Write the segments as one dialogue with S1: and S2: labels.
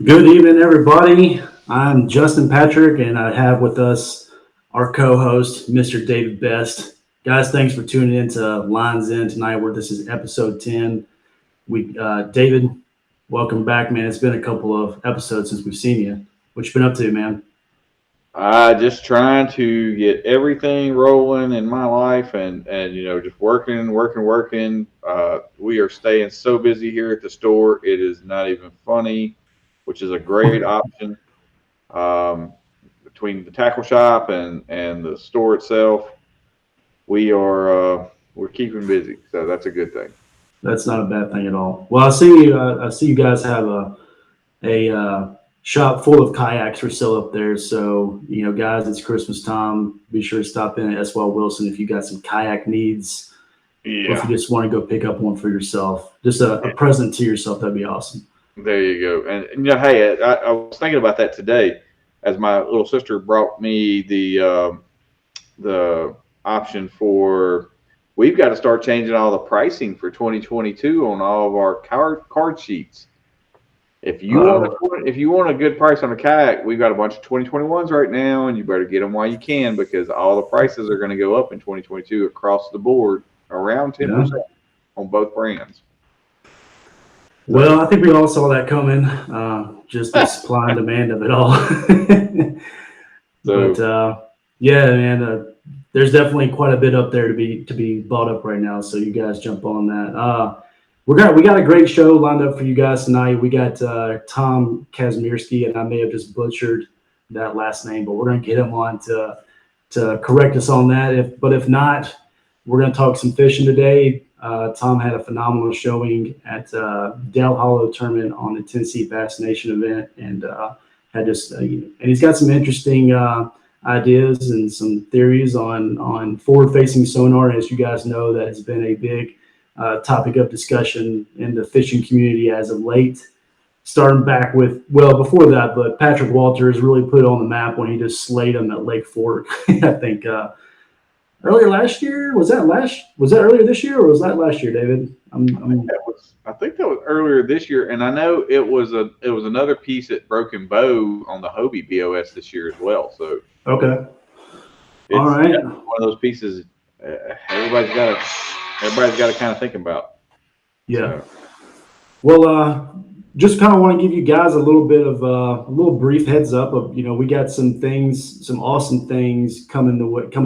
S1: Good evening, everybody. I'm Justin Patrick, and I have with us our co-host, Mr. David Best. Guys, thanks for tuning in to Lines In tonight, where this is episode 10. David, welcome back, man. It's been a couple of episodes since we've seen you. What you been up to, man?
S2: Just trying to get everything rolling in my life and just working. We are staying so busy here at the store. It is not even funny, which is a great option. Um, Between the tackle shop and the store itself, we're keeping busy, so that's a good thing.
S1: That's not a bad thing at all. Well, I see you. I see you guys have a shop full of kayaks for sale up there. So, guys, it's Christmas time. Be sure to stop in at S.Well. Wilson if you got some kayak needs, or if
S2: Yeah,
S1: you just want to go pick up one for yourself. Just a present to yourself. That'd be awesome.
S2: there you go. Hey, I was thinking about that today as my little sister brought me the option for we've got to start changing all the pricing for 2022 on all of our card sheets.
S1: Uh-oh.
S2: If you want a good price on a kayak, we've got a bunch of 2021s right now, and you better get them while you can because all the prices are going to go up in 2022 across the board, around
S1: Yeah.
S2: 10% on both brands.
S1: Well,
S2: So
S1: I think we all saw that coming. Just the supply and demand of it all. But
S2: so
S1: yeah, man, there's definitely quite a bit up there to be bought up right now. So you guys jump on that. We got a great show lined up for you guys tonight. We got Tom Kazmierski, and I may have just butchered that last name, but we're gonna get him on to correct us on that. If not, we're gonna talk some fishing today. Tom had a phenomenal showing at Dale Hollow tournament on the Tennessee Bass Nation event, and had just and he's got some interesting ideas and some theories on forward facing sonar. As you guys know, that has been a big topic of discussion in the fishing community as of late. Starting back with, well, before that, but Patrick Walters really put it on the map when he just slayed him at Lake Fork. I think earlier last year. Was that earlier this year or was that last year, David?
S2: I think that was earlier this year, and I know it was another piece at Broken Bow on the Hobie BOS this year as well. So
S1: Okay. All
S2: it's
S1: right.
S2: definitely one of those pieces uh, everybody's got to everybody's got to kind of think about.
S1: Yeah.
S2: So
S1: Well, just kind of want to give you guys a little bit of a little brief heads up of we got some things, some awesome things coming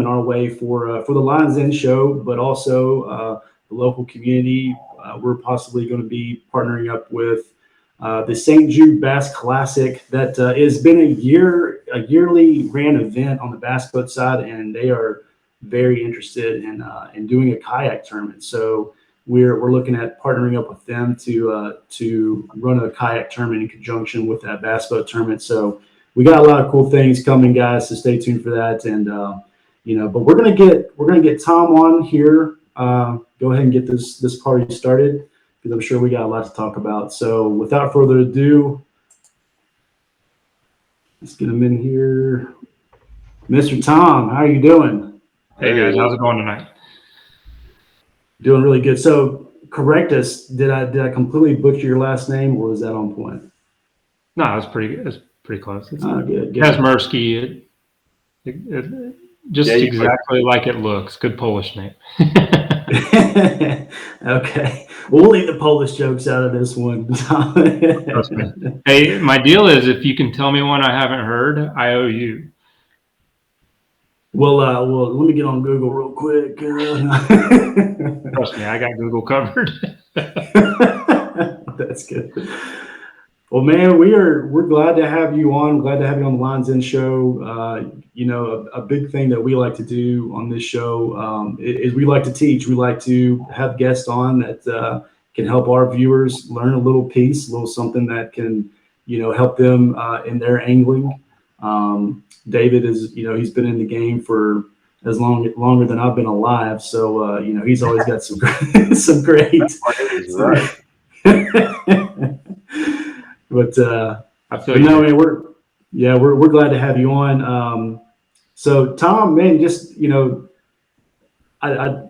S1: our way for the Lions End show, but also the local community. We're possibly going to be partnering up with the St. Jude Bass Classic that has been a yearly ran event on the bass boat side, and they are very interested in doing a kayak tournament. So we're looking at partnering up with them to run a kayak tournament in conjunction with that bass boat tournament. So we got a lot of cool things coming, guys. So stay tuned for that. And but we're gonna get Tom on here. Go ahead and get this party started because I'm sure we got a lot to talk about. So without further ado, let's get him in here. Mr. Tom, how are you doing?
S3: Hey
S2: there
S3: guys,
S2: it
S3: how's
S2: is.
S3: it going tonight?
S1: Doing really good. So correct us. Did I completely butcher your last name, or was that on point?
S3: No, it's pretty good. It's pretty close. It's
S1: Oh, good, good.
S3: Kazmierski.
S2: Yeah,
S3: Just
S2: you put
S3: exactly like it looks. Good Polish name.
S1: Okay, we'll leave the Polish jokes out of this one.
S3: Trust me. Hey, my deal is if you can tell me one I haven't heard, I owe you.
S1: Well, let me get on Google real quick.
S3: Trust me, I got Google covered.
S1: That's good. Well, man, we're glad to have you on. Glad to have you on the Lines In show. A big thing that we like to do on this show is we like to teach. We like to have guests on that can help our viewers learn a little piece, a little something that can, help them in their angling. David is, he's been in the game for as longer than I've been alive, so he's always got some some great.
S2: part is
S1: Some,
S2: right.
S1: but
S3: I feel
S1: but
S3: you,
S1: no,
S3: dude.
S1: man, we're glad to have you on. So Tom, man, just I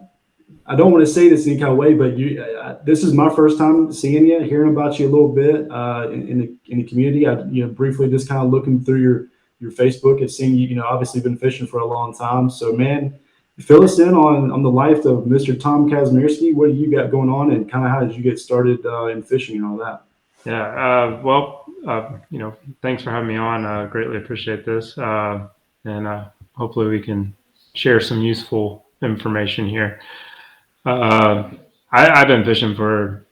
S1: I don't want to say this in any kind of way, but this is my first time seeing you, hearing about you a little bit in the community. I briefly just kind of looking through your Facebook and seeing you. Obviously been fishing for a long time. So man, fill us in on the life of Mr. Tom Kazmierski. What do you got going on, and kind of how did you get started in fishing and all that?
S3: Yeah. Thanks for having me on. Greatly appreciate this. And hopefully we can share some useful information here. I've been fishing for,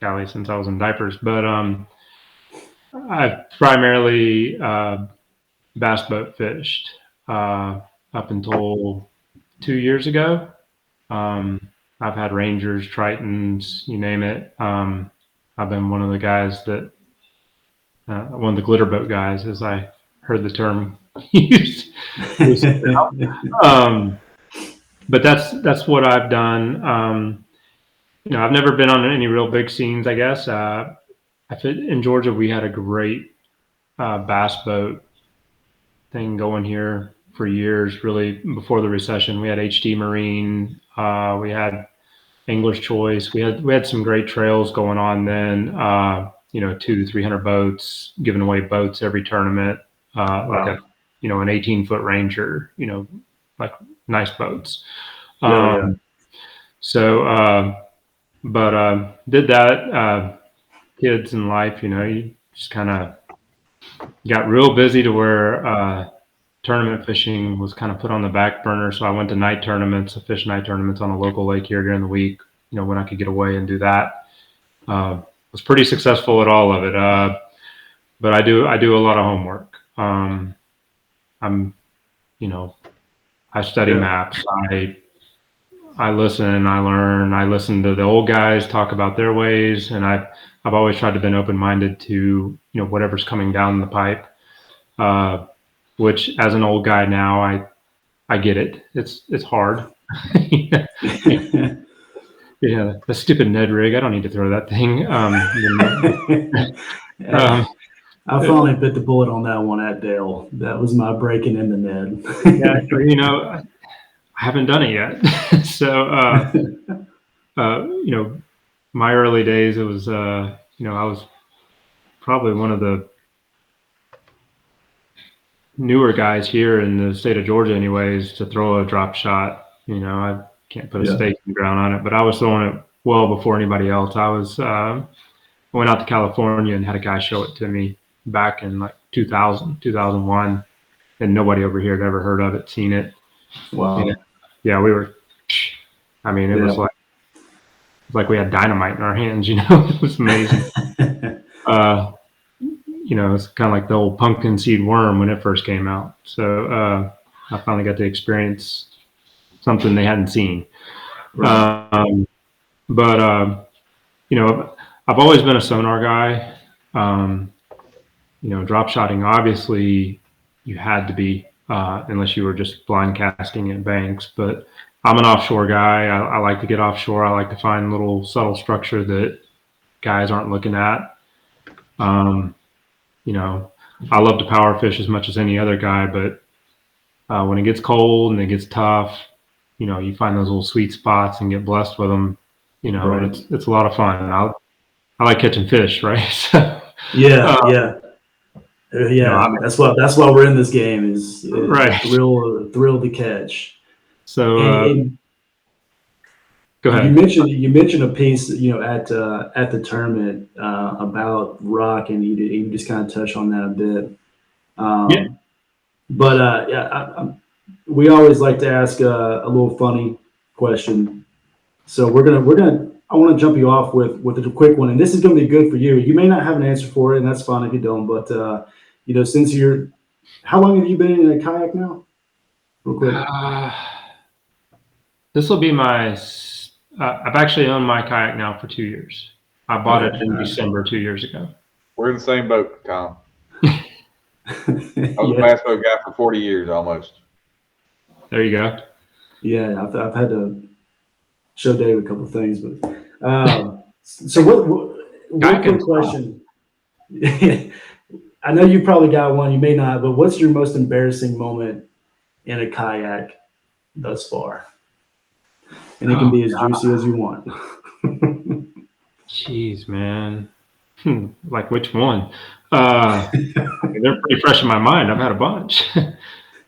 S3: golly, since I was in diapers, but I've primarily bass boat fished up until 2 years ago. I've had Rangers, Tritons, you name it. I've been one of the guys that, one of the glitter boat guys, as I heard the term used. But that's what I've done. I've never been on any real big scenes, I guess. In Georgia, we had a great bass boat thing going here for years, really before the recession. We had HD Marine, we had English Choice, we had some great trails going on then. 200 to 300 boats, giving away boats every tournament, like an 18-foot Ranger, like nice boats. Did that. Kids in life, you just kind of got real busy to where tournament fishing was kind of put on the back burner. So I went to night tournaments, fish night tournaments on a local lake here during the week, when I could get away and do that. Was pretty successful at all of it. But I do a lot of homework. I study maps. I listen, I learn, I listen to the old guys talk about their ways, and I've always tried to be open-minded to whatever's coming down the pipe. Which, as an old guy now, I get it. It's hard. Yeah, the stupid Ned rig. I don't need to throw that thing.
S1: I finally bit the bullet on that one at Dale. That was my breaking in the Ned.
S3: Yeah, I haven't done it yet. So, my early days, it was, I was probably one of the newer guys here in the state of Georgia anyways to throw a drop shot. I can't put a stake in the ground on it, but I was throwing it well before anybody else. I went out to California and had a guy show it to me back in like 2000, 2001, and nobody over here had ever heard of it, seen it.
S1: Wow.
S3: And, yeah, we were, it was like we had dynamite in our hands, it was amazing. It's kind of like the old pumpkin seed worm when it first came out. So I finally got to experience something they hadn't seen. Right. I've always been a sonar guy. Drop shotting, obviously you had to be, unless you were just blind casting at banks, but I'm an offshore guy. I like to get offshore. I like to find little subtle structure that guys aren't looking at. I love to power fish as much as any other guy, but when it gets cold and it gets tough, you find those little sweet spots and get blessed with them. Right. It's a lot of fun. I like catching fish, right? So,
S1: yeah. That's why we're in this game is
S3: right.
S1: Thrill to catch.
S3: So
S1: and
S3: go ahead.
S1: You mentioned a piece at the tournament about rock, and you just kind of touched on that a bit. But we always like to ask a little funny question. So I want to jump you off with a quick one, and this is going to be good for you. You may not have an answer for it, and that's fine if you don't. But since how long have you been in a kayak now? Real quick.
S3: This will be my. I've actually owned my kayak now for 2 years. I bought it in December 2 years ago.
S2: We're in the same boat, Tom. I was a bass boat guy for 40 years almost.
S3: There you go.
S1: Yeah, I've had to show Dave a couple of things, but so what quick question? I know you probably got one, you may not, but what's your most embarrassing moment in a kayak thus far? and it can be as juicy as you want.
S3: Jeez, man. Like which one? They're pretty fresh in my mind. I've had a bunch.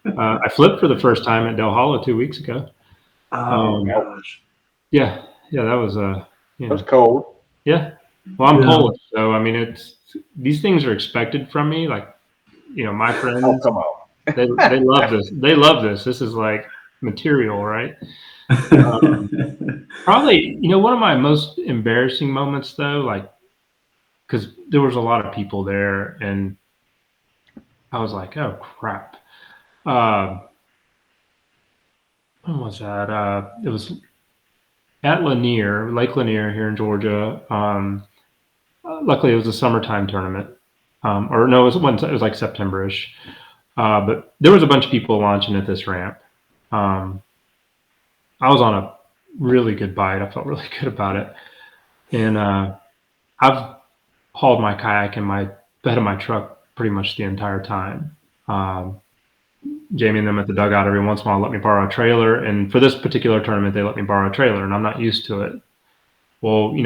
S3: I flipped for the first time at Del Hollow 2 weeks ago.
S1: Oh gosh.
S3: Yeah, that was
S2: It was cold.
S3: Yeah. Well, I'm
S1: Yeah.
S3: Polish, so I mean, these things are expected from me. Like, my friends,
S2: Oh, come on.
S3: they love this. They love this. This is like material, right? Probably, one of my most embarrassing moments though, like, because there was a lot of people there, and I was like, oh crap. When was that? It was at Lake Lanier here in Georgia. Luckily, it was a summertime tournament. Or no, it was like September-ish. But there was a bunch of people launching at this ramp. I was on a really good bite. I felt really good about it. And I've hauled my kayak in my bed of my truck pretty much the entire time. Jamie and them at the dugout every once in a while let me borrow a trailer. And for this particular tournament, they let me borrow a trailer, and I'm not used to it. Well,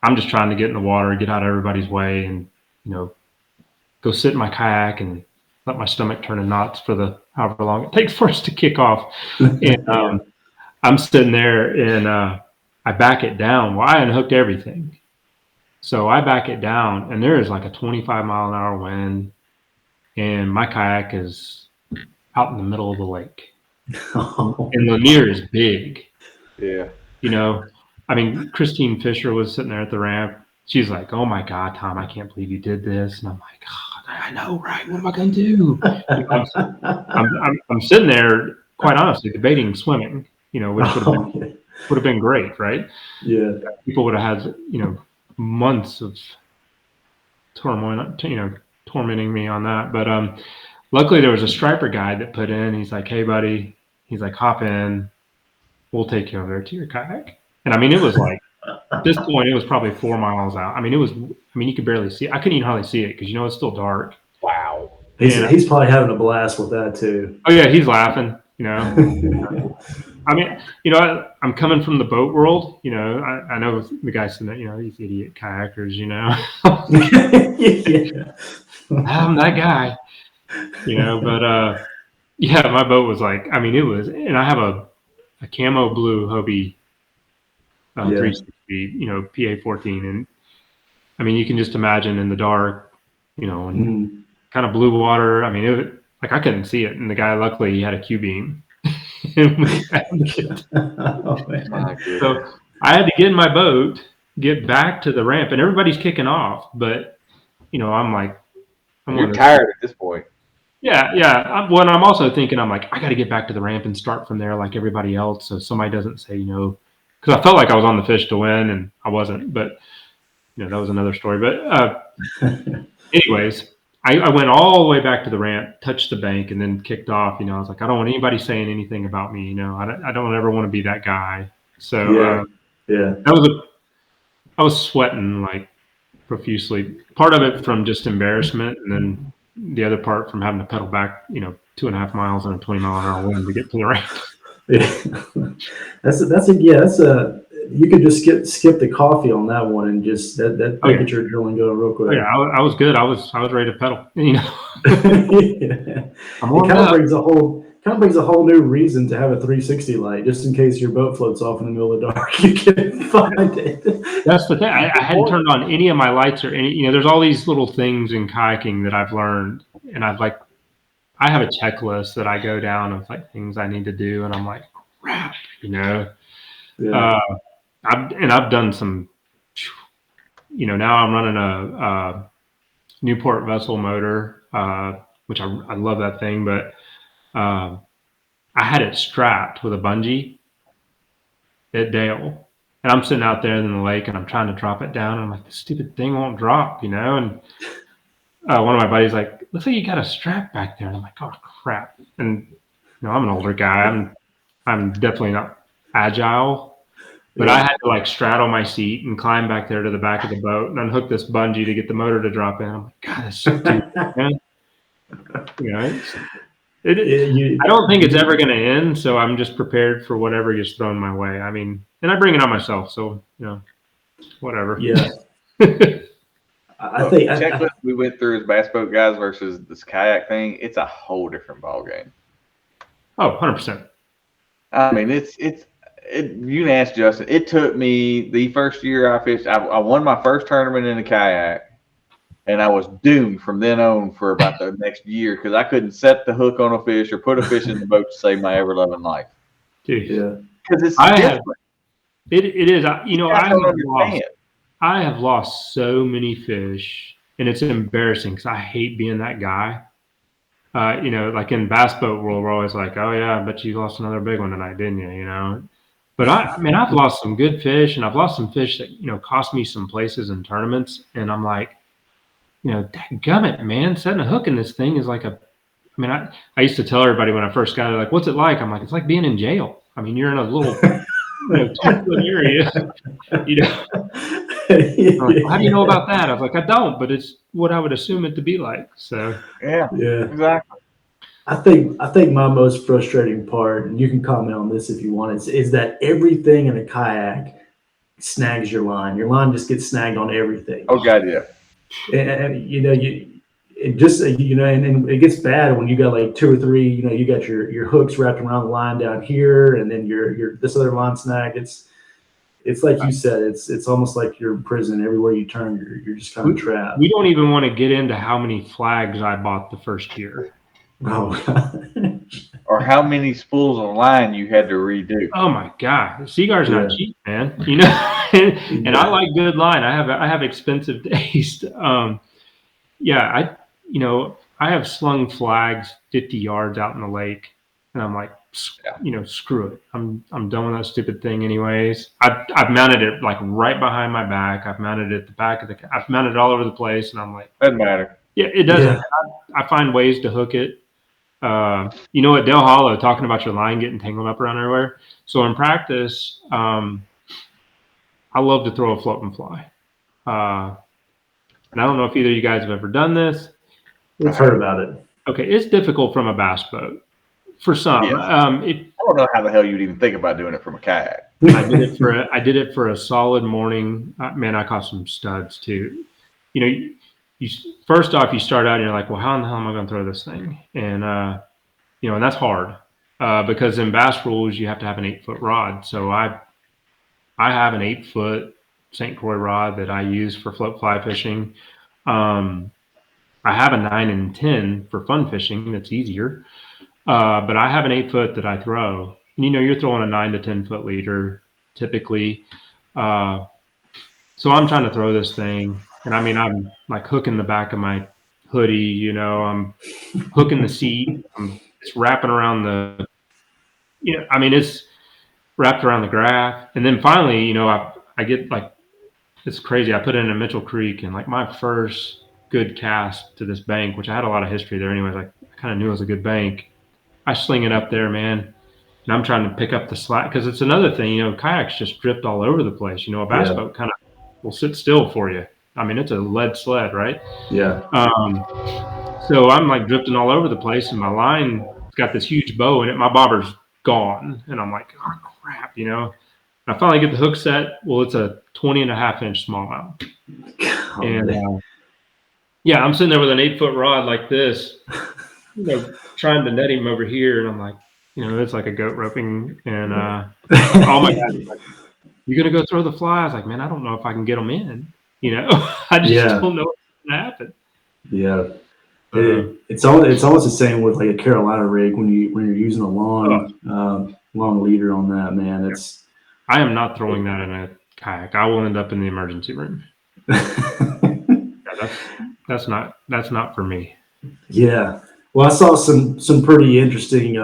S3: I'm just trying to get in the water, get out of everybody's way, and, go sit in my kayak and let my stomach turn in knots for the however long it takes for us to kick off. And I'm sitting there, and I back it down. Well, I unhooked everything. So I back it down, and there is like a 25-mile-an-hour wind, and my kayak is out in the middle of the lake. And Lanier is big.
S2: Yeah.
S3: I mean, Christine Fisher was sitting there at the ramp. She's like, "Oh my God, Tom, I can't believe you did this." And I'm like, "God, I know, right? What am I going to do?" I'm sitting there, quite honestly, debating swimming. Which would have been great, right?
S1: Yeah.
S3: People would have had, months of turmoil, tormenting me on that. But luckily, there was a striper guide that put in. He's like, "Hey, buddy," he's like, "hop in. We'll take you over to your kayak." And I mean, it was like, at this point, it was probably 4 miles out. I mean, you could barely see it. I couldn't even hardly see it because, it's still dark.
S2: Wow.
S1: He's probably having a blast with that too.
S3: Oh yeah, he's laughing, I mean, I'm coming from the boat world, I know the guy said that, these idiot kayakers,
S1: Yeah.
S3: I'm that guy, but yeah, my boat was like, I mean, it was, and I have a camo blue Hobie 360, PA 14, and I mean, you can just imagine in the dark, and kind of blue water. I mean, like I couldn't see it, and the guy, luckily, he had a Q beam. So I had to get in my boat, get back to the ramp, and everybody's kicking off, but I'm like,
S2: you're tired at this point.
S3: Yeah. I'm also thinking, I'm like, I got to get back to the ramp and start from there like everybody else, so somebody doesn't say, because I felt like I was on the fish to win, and I wasn't. But that was another story. But anyways, I went all the way back to the ramp, touched the bank, and then kicked off. I was like, I don't want anybody saying anything about me. I don't ever want to be that guy. So I was sweating like profusely. Part of it from just embarrassment, and then the other part from having to pedal back, 2.5 miles on a 20-mile-an-hour wind to get to the ramp.
S1: Yeah. You could just skip the coffee on that one and just that get your adrenaline going real quick.
S3: Oh, yeah, I was good. I was ready to pedal.
S1: Yeah. It kind of brings a whole new reason to have a 360 light, just in case your boat floats off in the middle of the dark. You can find it.
S3: That's the thing. I hadn't turned on any of my lights or any. There's all these little things in kayaking that I've learned, and I have a checklist that I go down of like things I need to do, and I'm like, crap,
S1: Yeah.
S3: I've done some. Now I'm running a Newport vessel motor, which I love that thing, but I had it strapped with a bungee at Dale, and I'm sitting out there in the lake, and I'm trying to drop it down, and I'm like, this stupid thing won't drop, and one of my buddies like, looks like you got a strap back there, and I'm like, oh crap, and I'm an older guy, I'm definitely not agile. But I had to like straddle my seat and climb back there to the back of the boat and unhook this bungee to get the motor to drop in. I'm like, God, that's so stupid, man. I don't think it's ever going to end, so I'm just prepared for whatever gets thrown my way. I mean, and I bring it on myself, so whatever.
S1: Yeah.
S2: I think the checklist we went through as bass boat guys versus this kayak thing, it's a whole different ball game.
S3: Oh, 100%.
S2: I mean, you can ask Justin. It took me the first year I fished. I won my first tournament in a kayak, and I was doomed from then on for about the next year because I couldn't set the hook on a fish or put a fish in the boat to save my ever loving life.
S3: Dude,
S1: yeah,
S2: because it's different.
S3: It is. I have lost so many fish, and it's embarrassing because I hate being that guy. Like in bass boat world, we're always like, "Oh yeah, I bet you lost another big one tonight, didn't you?" But I've lost some good fish, and I've lost some fish that cost me some places in tournaments, and I'm like, dadgummit, man, setting a hook in this thing is like I used to tell everybody when I first got it, like, what's it like? I'm like, it's like being in jail. I mean, you're in a little 10-foot area, Like, well, how do you know about that? I was like, I don't, but it's what I would assume it to be like. So
S2: yeah, exactly.
S1: I think my most frustrating part, and you can comment on this if you want, is that everything in a kayak snags your line. Your line just gets snagged on everything.
S2: Oh God, yeah.
S1: And it just and it gets bad when you got like 2 or 3. You got your hooks wrapped around the line down here, and then your this other line snag. It's like you said. It's almost like you're in prison. Everywhere you turn, you're just kind of trapped.
S3: We don't even want to get into how many flags I bought the first year.
S1: Oh God.
S2: Or how many spools of line you had to redo.
S3: Oh my God, Seagar's not cheap, man. And I like good line. I have expensive taste. I have slung flags 50 yards out in the lake, and I'm like, screw it. I'm done with that stupid thing anyways. I've mounted it like right behind my back. I've mounted it at the back of I've mounted it all over the place, and I'm like,
S2: doesn't matter.
S3: Yeah, it doesn't. Yeah. I find ways to hook it. At Dale Hollow, talking about your line getting tangled up around everywhere. So in practice, I love to throw a float and fly. And I don't know if either of you guys have ever done this.
S1: I've heard about it.
S3: Okay, it's difficult from a bass boat for some.
S2: Yes. I don't know how the hell you'd even think about doing it from a kayak.
S3: I did it for a solid morning. Man, I caught some studs too. You first off, you start out and you're like, well, how in the hell am I going to throw this thing? And and that's hard because in bass rules you have to have an 8-foot rod. So I have an 8-foot St. Croix rod that I use for float fly fishing. I have a 9 and 10 for fun fishing. That's easier. But I have an 8-foot that I throw. And, you're throwing a 9 to 10 foot leader typically. So I'm trying to throw this thing. And I'm like hooking the back of my hoodie, I'm hooking the seat. It's wrapping around it's wrapped around the graph. And then finally, I get like, it's crazy. I put it in a Mitchell Creek, and like my first good cast to this bank, which I had a lot of history there anyways. I kind of knew it was a good bank. I sling it up there, man. And I'm trying to pick up the slack because it's another thing, kayaks just drift all over the place. A bass boat kind of will sit still for you. It's a lead sled, right?
S1: Yeah.
S3: So I'm like drifting all over the place, and my line's got this huge bow in it. My bobber's gone, and I'm like, oh crap, I finally get the hook set. Well, it's a 20.5-inch smallmouth, I'm sitting there with an 8-foot rod like this, trying to net him over here, and I'm like, it's like a goat roping, and all my guys are like, you gonna go throw the fly? I was like, man, I don't know if I can get them in. I just don't know what's gonna happen.
S1: Yeah, it's almost the same with like a Carolina rig when you're using a long leader on that, man.
S3: I am not throwing that in a kayak. I will end up in the emergency room. That's not for me.
S1: Yeah. Well, I saw some pretty interesting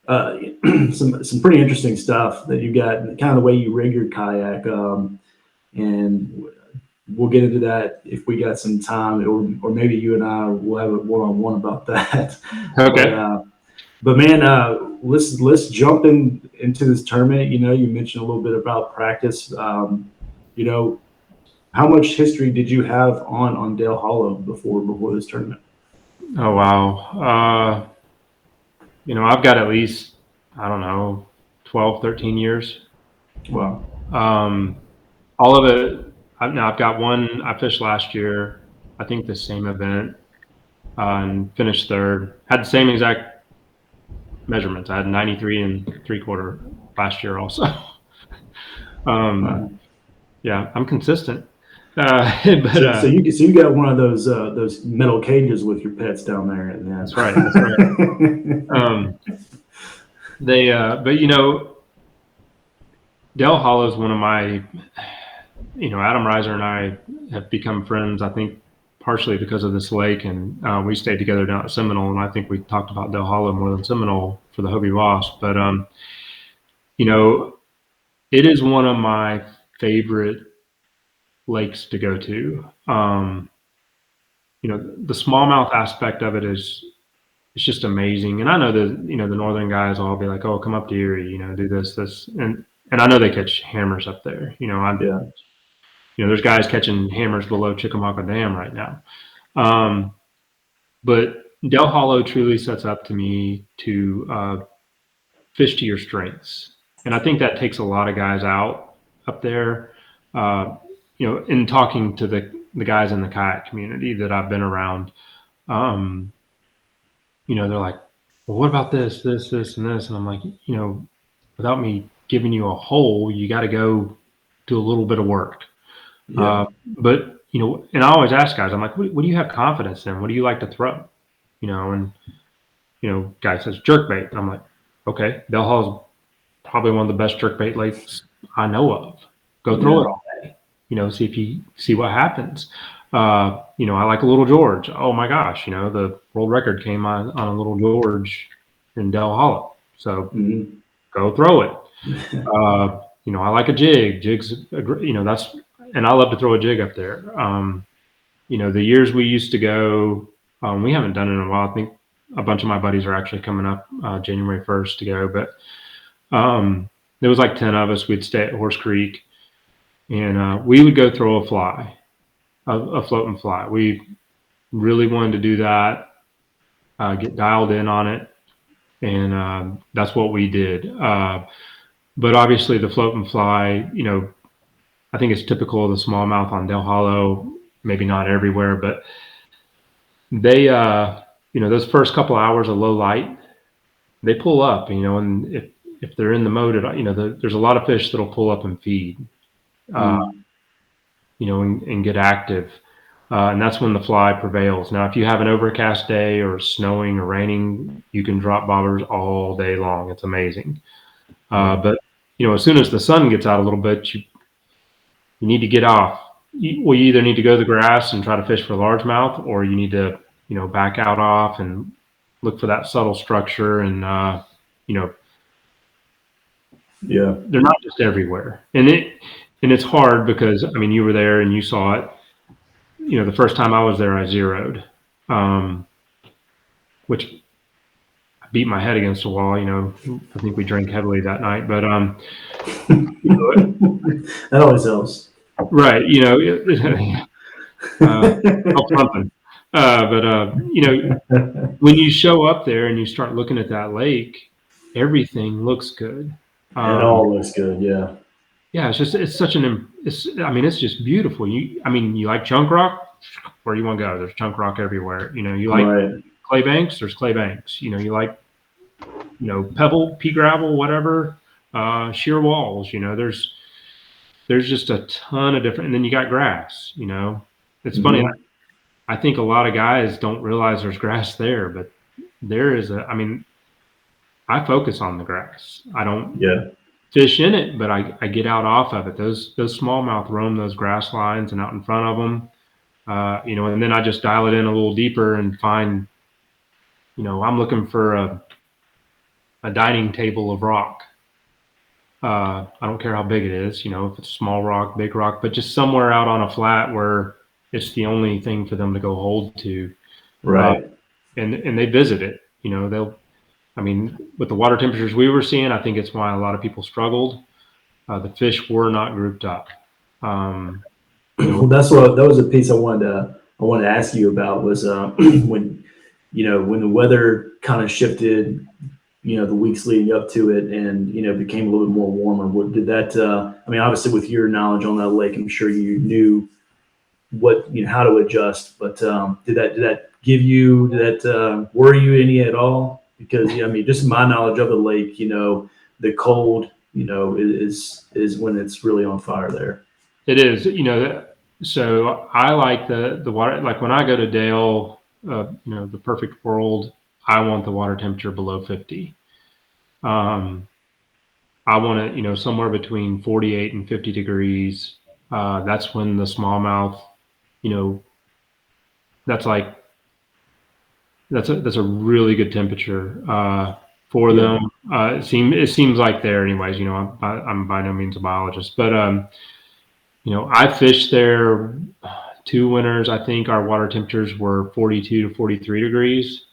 S1: some pretty interesting stuff that you got, kind of the way you rig your kayak, and we'll get into that if we got some time, or maybe you and I will have a one-on-one about that.
S3: Okay.
S1: But man, let's jump into this tournament. You mentioned a little bit about practice. How much history did you have on Dale Hollow before this tournament?
S3: Oh wow. I've got at least, I don't know, 12, 13 years.
S1: Wow.
S3: All of it. Now I've got one. I fished last year, I think the same event, and finished third. Had the same exact measurements. I had 93 and 3/4 last year also.
S1: Wow.
S3: Yeah, I'm consistent.
S1: So you got one of those metal cages with your pets down there, and
S3: That's right. That's right. But Dell Hollow is one of my, Adam Reiser and I have become friends, I think, partially because of this lake, and we stayed together down at Seminole, and I think we talked about Dell Hollow more than Seminole for the Hobie Wasp. But, it is one of my favorite lakes to go to. The smallmouth aspect of it it's just amazing. And I know the northern guys all be like, "Oh, come up to Erie, do this," and I know they catch hammers up there.
S1: Yeah.
S3: There's guys catching hammers below Chickamauga Dam right now. But Dell Hollow truly sets up to me to fish to your strengths, and I think that takes a lot of guys out up there. In talking to the guys in the kayak community that I've been around, they're like, "Well, what about this, and this?" And I'm like, without me giving you a hole, you got to go do a little bit of work.
S1: Yeah.
S3: But and I always ask guys, I'm like, what do you have confidence in? What do you like to throw? And guy says jerkbait, and I'm like, okay, Del Hall is probably one of the best jerkbait lakes I know of. Go throw it all day. See what happens. I like a Little George. Oh my gosh, the world record came on a Little George in Del Hollow. So go throw it. I like a jig. Jigs, and I love to throw a jig up there. The years we used to go, we haven't done it in a while. I think a bunch of my buddies are actually coming up January 1st to go, but there was like 10 of us. We'd stay at Horse Creek, and we would go throw a fly, a floating fly. We really wanted to do that, get dialed in on it, and that's what we did. But obviously the floating fly, I think it's typical of the smallmouth on Del Hollow, maybe not everywhere, but they, those first couple hours of low light, they pull up, and if they're in the mode, there's a lot of fish that'll pull up and feed, and get active. And that's when the fly prevails. Now, if you have an overcast day or snowing or raining, you can drop bobbers all day long. It's amazing. But as soon as the sun gets out a little bit, you need to get off. You either need to go to the grass and try to fish for largemouth, or you need to, back out off and look for that subtle structure. And, they're not just everywhere. And it's hard because, you were there and you saw it. The first time I was there, I zeroed, which I beat my head against a wall. I think we drank heavily that night, but
S1: that always helps.
S3: Right. Helps something. But when you show up there and you start looking at that lake, everything looks good.
S1: It all looks good. Yeah.
S3: Yeah. It's just beautiful. You like chunk rock? Where do you want to go? There's chunk rock everywhere. You like clay banks? There's clay banks. You like, pebble, pea gravel, whatever, sheer walls. There's just a ton of different, and then you got grass. It's funny. I think a lot of guys don't realize there's grass there, but there is I focus on the grass. I don't fish in it, but I get out off of it. Those smallmouth roam those grass lines and out in front of them, and then I just dial it in a little deeper and find, I'm looking for a dining table of rock. I don't care how big it is, if it's small rock, big rock, but just somewhere out on a flat where it's the only thing for them to go hold to.
S1: Right.
S3: And they visit it, with the water temperatures we were seeing, I think it's why a lot of people struggled. The fish were not grouped up.
S1: Well, that was a piece I wanted to ask you about was when the weather kind of shifted the weeks leading up to it, and became a little bit more warmer. What did that? I mean, obviously, with your knowledge on that lake, I'm sure you knew what how to adjust. But did that give you did that worry you any at all? Because I mean, just my knowledge of the lake, the cold, is when it's really on fire there.
S3: It is, so I like the water. Like when I go to Dale, the perfect world, I want the water temperature below 50. Um, I want it, somewhere between 48 and 50 degrees. That's when the smallmouth, you know, that's like that's a really good temperature for
S1: Yeah.
S3: them. It seems like there, anyways. I'm by no means a biologist, but I fished there 2 winters. I think our water temperatures were 42 to 43 degrees,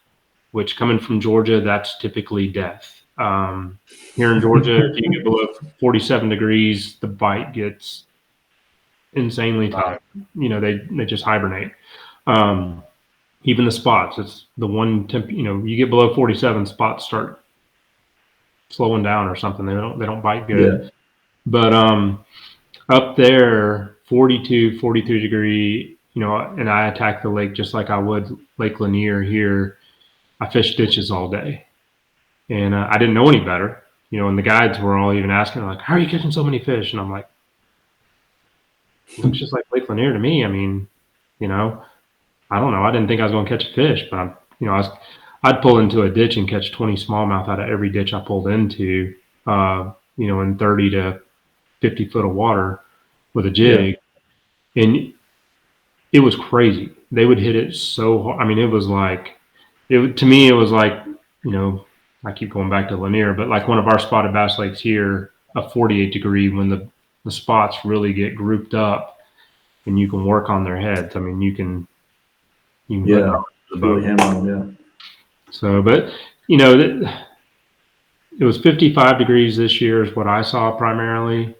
S3: which coming from Georgia, that's typically death. Here in Georgia, if you get below 47 degrees, the bite gets insanely tough. They just hibernate. Um, Even the spots, it's the one temp. You get below 47, spots start slowing down or something. They don't bite good.
S1: Yeah.
S3: But up there, 42, 43 degree, and I attack the lake just like I would Lake Lanier here. I fish ditches all day, and I didn't know any better. And the guides were all even asking like, "How are you catching so many fish?" And I'm like, "Looks just like Lake Lanier to me." I mean, you know, I don't know. I didn't think I was going to catch a fish, but I'd pull into a ditch and catch 20 smallmouth out of every ditch I pulled into, in 30 to 50 foot of water with a
S1: Yeah.
S3: jig. And it was crazy. They would hit it so hard. I mean, it was like, to me, it was like, I keep going back to Lanier, but like one of our spotted bass lakes here, a 48 degree when the spots really get grouped up and you can work on their heads. I mean, you can put
S1: Yeah.
S3: knowledge to the
S1: Really
S3: boat.
S1: hammer them. Yeah.
S3: So, but it was 55 degrees this year is what I saw primarily.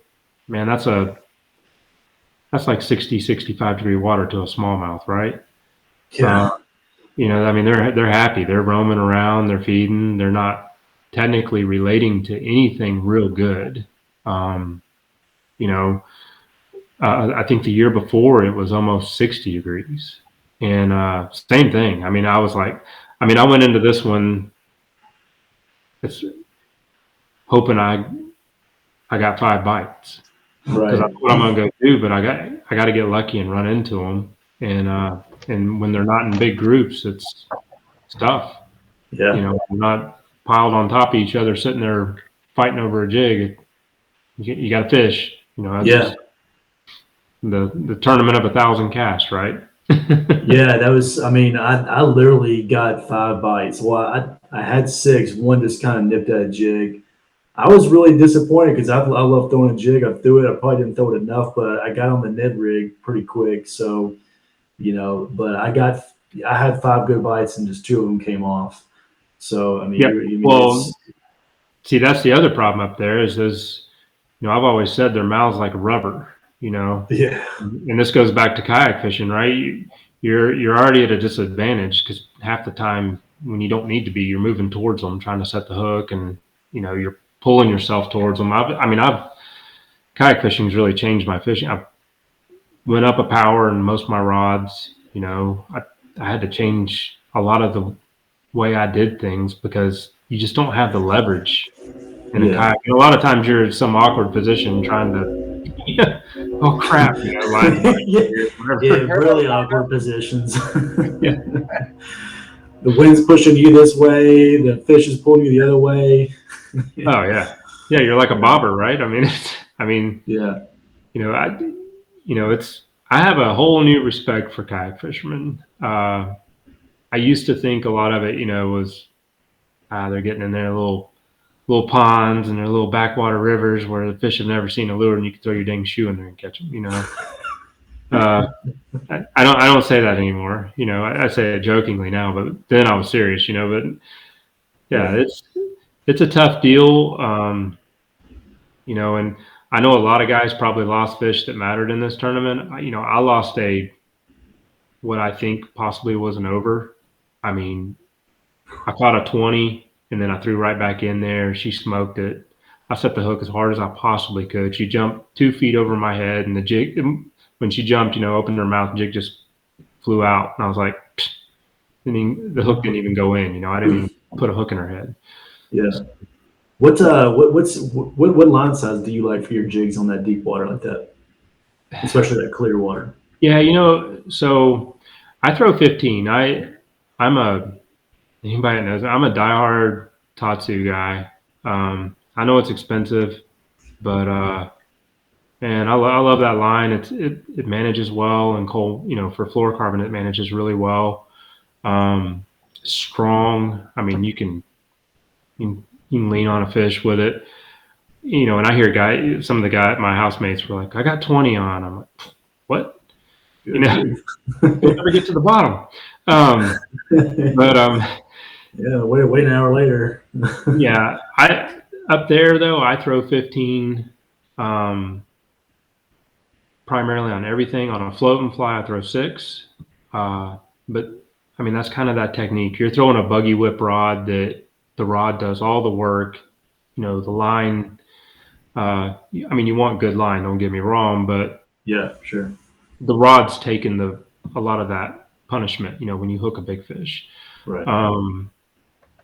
S3: Man, that's like 60, 65 degree water to a smallmouth, right? Uh,
S1: Yeah.
S3: I mean, they're happy. They're roaming around. They're feeding. They're not technically relating to anything real good. Um, you know, I think the year before it was almost 60 degrees, and same thing. I mean, I went into this one. It's hoping I got 5 bites because
S1: Right.
S3: that's what I'm gonna go do. But I got to get lucky and run into them. And when they're not in big groups, it's tough.
S1: Yeah.
S3: They're not piled on top of each other, sitting there fighting over a jig. You got to fish. That's
S1: Yeah.
S3: just the tournament of 1,000 casts, right?
S1: Yeah. That was. I mean, I literally got 5 bites. Well, I had six. One just kind of nipped at a jig. I was really disappointed because I love throwing a jig. I threw it. I probably didn't throw it enough, but I got on the Ned rig pretty quick. So, but I had 5 good bites and just two of them came off. So, I mean,
S3: Yep.
S1: you mean,
S3: Well,
S1: it's,
S3: see, that's the other problem up there is those. I've always said their mouths like rubber.
S1: yeah,
S3: And this goes back to kayak fishing, right? You're already at a disadvantage because half the time when you don't need to be, you're moving towards them, trying to set the hook, and you're pulling yourself towards them. I've kayak fishing's really changed my fishing. I went up a power in most of my rods. I had to change a lot of the way I did things because you just don't have the leverage in a
S1: yeah,
S3: kayak. And a lot of times you're in some awkward position trying to, oh crap, lines
S1: yeah,
S3: biting,
S1: yeah,
S3: whatever.
S1: really awkward positions.
S3: Yeah.
S1: The wind's pushing you this way, the fish is pulling you the other way.
S3: Oh yeah, yeah. You're like a bobber, right? I mean,
S1: Yeah,
S3: you know, I, it's. I have a whole new respect for kayak fishermen. I used to think a lot of it, was they're getting in their little ponds and their little backwater rivers where the fish have never seen a lure, and you can throw your dang shoe in there and catch them. Uh, I don't say that anymore. I say it jokingly now, but then I was serious. But yeah,
S1: yeah,
S3: it's a tough deal. And I know a lot of guys probably lost fish that mattered in this tournament. I lost what I think possibly was an over. I mean, I caught a 20 and then I threw right back in there. She smoked it. I set the hook as hard as I possibly could. She jumped 2 feet over my head, and the jig, when she jumped, opened her mouth, the jig just flew out. And I was like, the hook didn't even go in. I didn't even put a hook in her head.
S1: Yeah. What line size do you like for your jigs on that deep water like that, especially that clear water?
S3: Yeah, so I throw 15. Anybody that knows, I'm a diehard Tatsu guy. I know it's expensive, but man, I love that line. It manages well, and cold, for fluorocarbon, it manages really well. Strong. I mean, you can lean on a fish with it. And I hear some of my housemates were like, I got 20 on. I'm like, what? We'll never get to the bottom. But
S1: yeah, wait an hour later.
S3: yeah, up there though, I throw 15 primarily on everything. On a float and fly, I throw 6. But I mean, that's kind of that technique. You're throwing a buggy whip rod that the rod does all the work. The line. I mean, you want good line. Don't get me wrong, but
S1: yeah, sure.
S3: The rod's taking a lot of that punishment. When you hook a big fish.
S1: Right.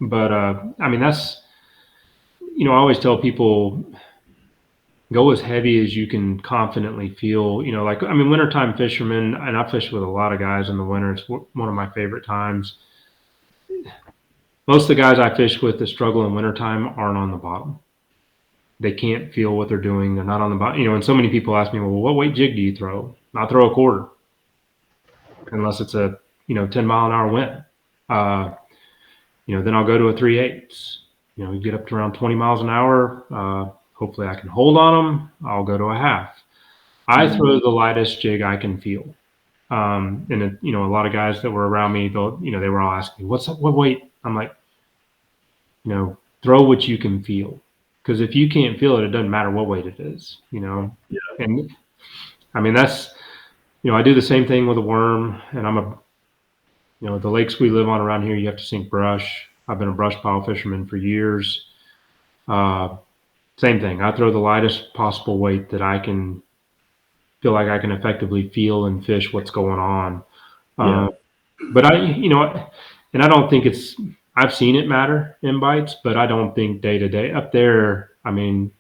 S3: But I mean, that's. I always tell people, go as heavy as you can confidently feel. Wintertime fishermen, and I fish with a lot of guys in the winter. It's one of my favorite times. Most of the guys I fish with that struggle in wintertime aren't on the bottom. They can't feel what they're doing. They're not on the bottom. And so many people ask me, well, what weight jig do you throw? I throw a quarter, unless it's a 10-mile-an-hour wind. Then I'll go to a 3/8. You get up to around 20 miles an hour. Hopefully I can hold on them. I'll go to a half. I throw the lightest jig I can feel. And a lot of guys that were around me, they were all asking me, what weight? I'm like, throw what you can feel. Because if you can't feel it, it doesn't matter what weight it is, Yeah. And I mean, that's, I do the same thing with a worm, and the lakes we live on around here, you have to sink brush. I've been a brush pile fisherman for years. Same thing. I throw the lightest possible weight that I can feel like I can effectively feel and fish what's going on. But and I don't think I've seen it matter in bites, but I don't think day to day up there. I mean,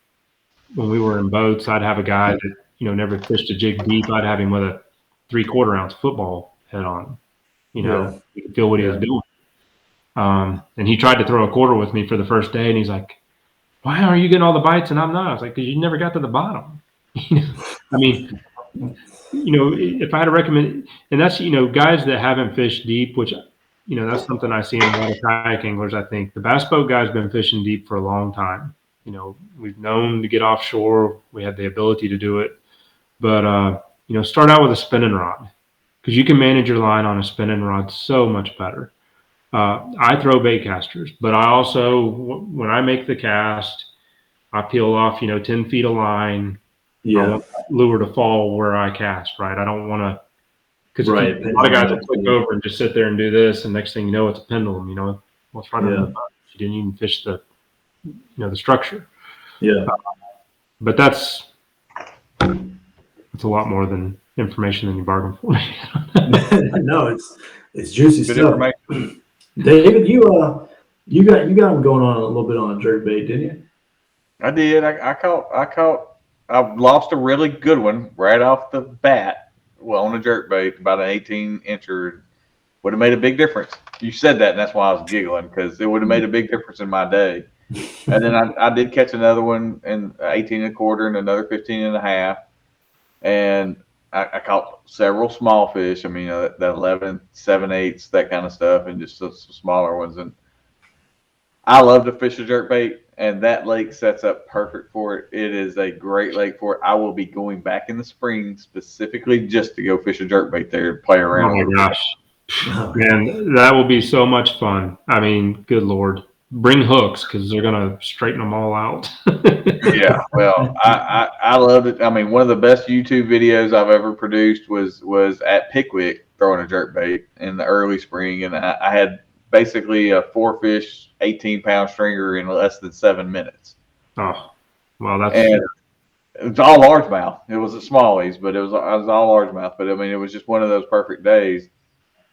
S3: when we were in boats, I'd have a guy that, never fished a jig deep. I'd have him with a 3/4 ounce football head on him. You could feel what he was doing. And he tried to throw a quarter with me for the first day, and he's like, why are you getting all the bites and I'm not? I was like, because you never got to the bottom. I mean, if I had to recommend, and that's, guys that haven't fished deep, which, that's something I see in a lot of kayak anglers. I think the bass boat guy's been fishing deep for a long time. We've known to get offshore. We had the ability to do it. But, start out with a spinning rod, because you can manage your line on a spinning rod so much better. I throw bait casters, but I also, when I make the cast, I peel off, 10 feet of line. I want lure to fall where I cast, right? I don't want to, because a lot of guys will click over and just sit there and do this, and next thing you know, it's a pendulum. Well, it's right under the boat. You didn't even fish the structure.
S1: Yeah.
S3: But that's a lot more than information than you bargained for.
S1: No, it's juicy
S2: Good
S1: stuff.
S2: information.
S1: David, you got them going on a little bit on a jerk bait, didn't you?
S2: I did. I lost a really good one right off the bat. Well, on a jerk bait, about an 18-incher. Would have made a big difference. You said that, and that's why I was giggling, because it would have made a big difference in my day. And then I did catch another one in 18 1/4 and another 15 1/2. And I caught several small fish. I mean, that 11, 7/8, that kind of stuff, and just some smaller ones. And I love to fish a jerkbait, and that lake sets up perfect for it. It is a great lake for it. I will be going back in the spring specifically just to go fish a jerkbait there and play around.
S3: Oh my gosh, man, that will be so much fun. I mean, good Lord. Bring hooks, because they're going to straighten them all out.
S2: Yeah, well, I loved it. I mean, one of the best YouTube videos I've ever produced was at Pickwick throwing a jerkbait in the early spring, and I had basically a 4-fish, 18-pound stringer in less than 7 minutes.
S3: Oh, well, that's
S2: And it was all largemouth. It was a smallies, but it was all largemouth. But I mean, it was just one of those perfect days.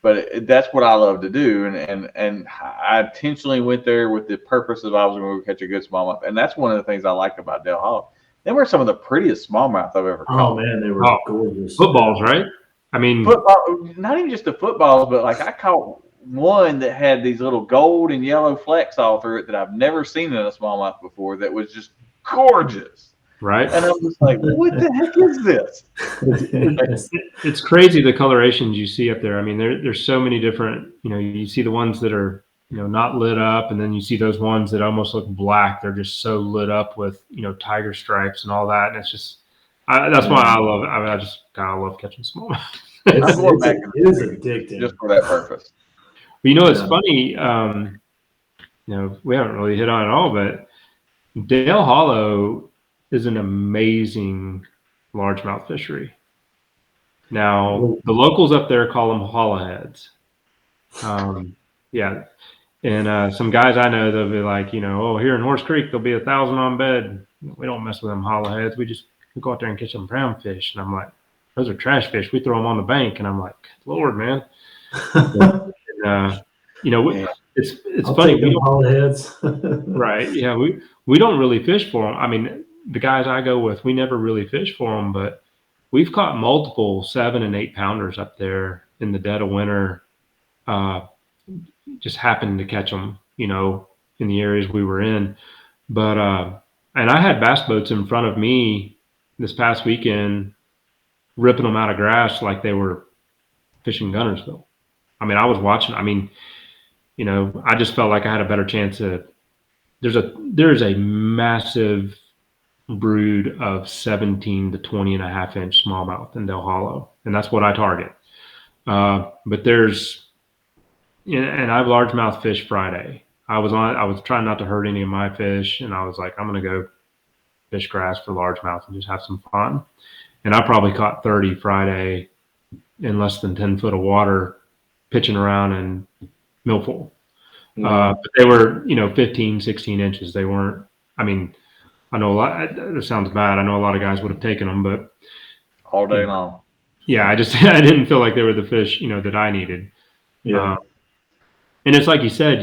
S2: But that's what I love to do, and I intentionally went there with the purpose of I was going to catch a good smallmouth, and that's one of the things I like about Dale Hollow. They were some of the prettiest smallmouth I've ever caught.
S1: Oh man, they were gorgeous.
S3: Footballs, right? I mean,
S2: football, not even just the footballs, but like I caught one that had these little gold and yellow flecks all through it that I've never seen in a smallmouth before. That was just gorgeous.
S3: Right.
S2: And I'm just like, what the heck is this?
S3: It's crazy the colorations you see up there. I mean, there's so many different, you see the ones that are, not lit up, and then you see those ones that almost look black. They're just so lit up with, tiger stripes and all that. And it's just, that's why I love it. I mean, I just kind of love catching smallmouth.
S1: It is addicting.
S2: Just for that purpose.
S3: But it's funny, we haven't really hit on it all, but Dale Hollow is an amazing largemouth fishery. Now, the locals up there call them hollowheads. Yeah. And some guys I know, they'll be like, here in Horse Creek, there'll be 1,000 on bed. We don't mess with them hollowheads. We go out there and catch them brown fish. And I'm like, those are trash fish. We throw them on the bank. And I'm like, Lord, man. It's funny.
S1: We don't hollowheads.
S3: Right. Yeah. We don't really fish for them. I mean, the guys I go with, we never really fish for them, but we've caught multiple 7 and 8 pounders up there in the dead of winter. Just happened to catch them, in the areas we were in. But and I had bass boats in front of me this past weekend, ripping them out of grass like they were fishing Gunnersville. I mean, I was watching. I mean, I just felt like I had a better chance of. There's a massive brood of 17 to 20 and a half inch smallmouth in Dale Hollow, and that's what I target. But and I've largemouth fished Friday. I was trying not to hurt any of my fish, and I was like, I'm going to go fish grass for largemouth and just have some fun. And I probably caught 30 Friday in less than 10 foot of water, pitching around in millful. But they were, 15, 16 inches. They weren't, I mean, I know a lot, it sounds bad. I know a lot of guys would have taken them, but
S2: all day long.
S3: Yeah. I didn't feel like they were the fish, that I needed.
S1: Yeah.
S3: And it's like you said,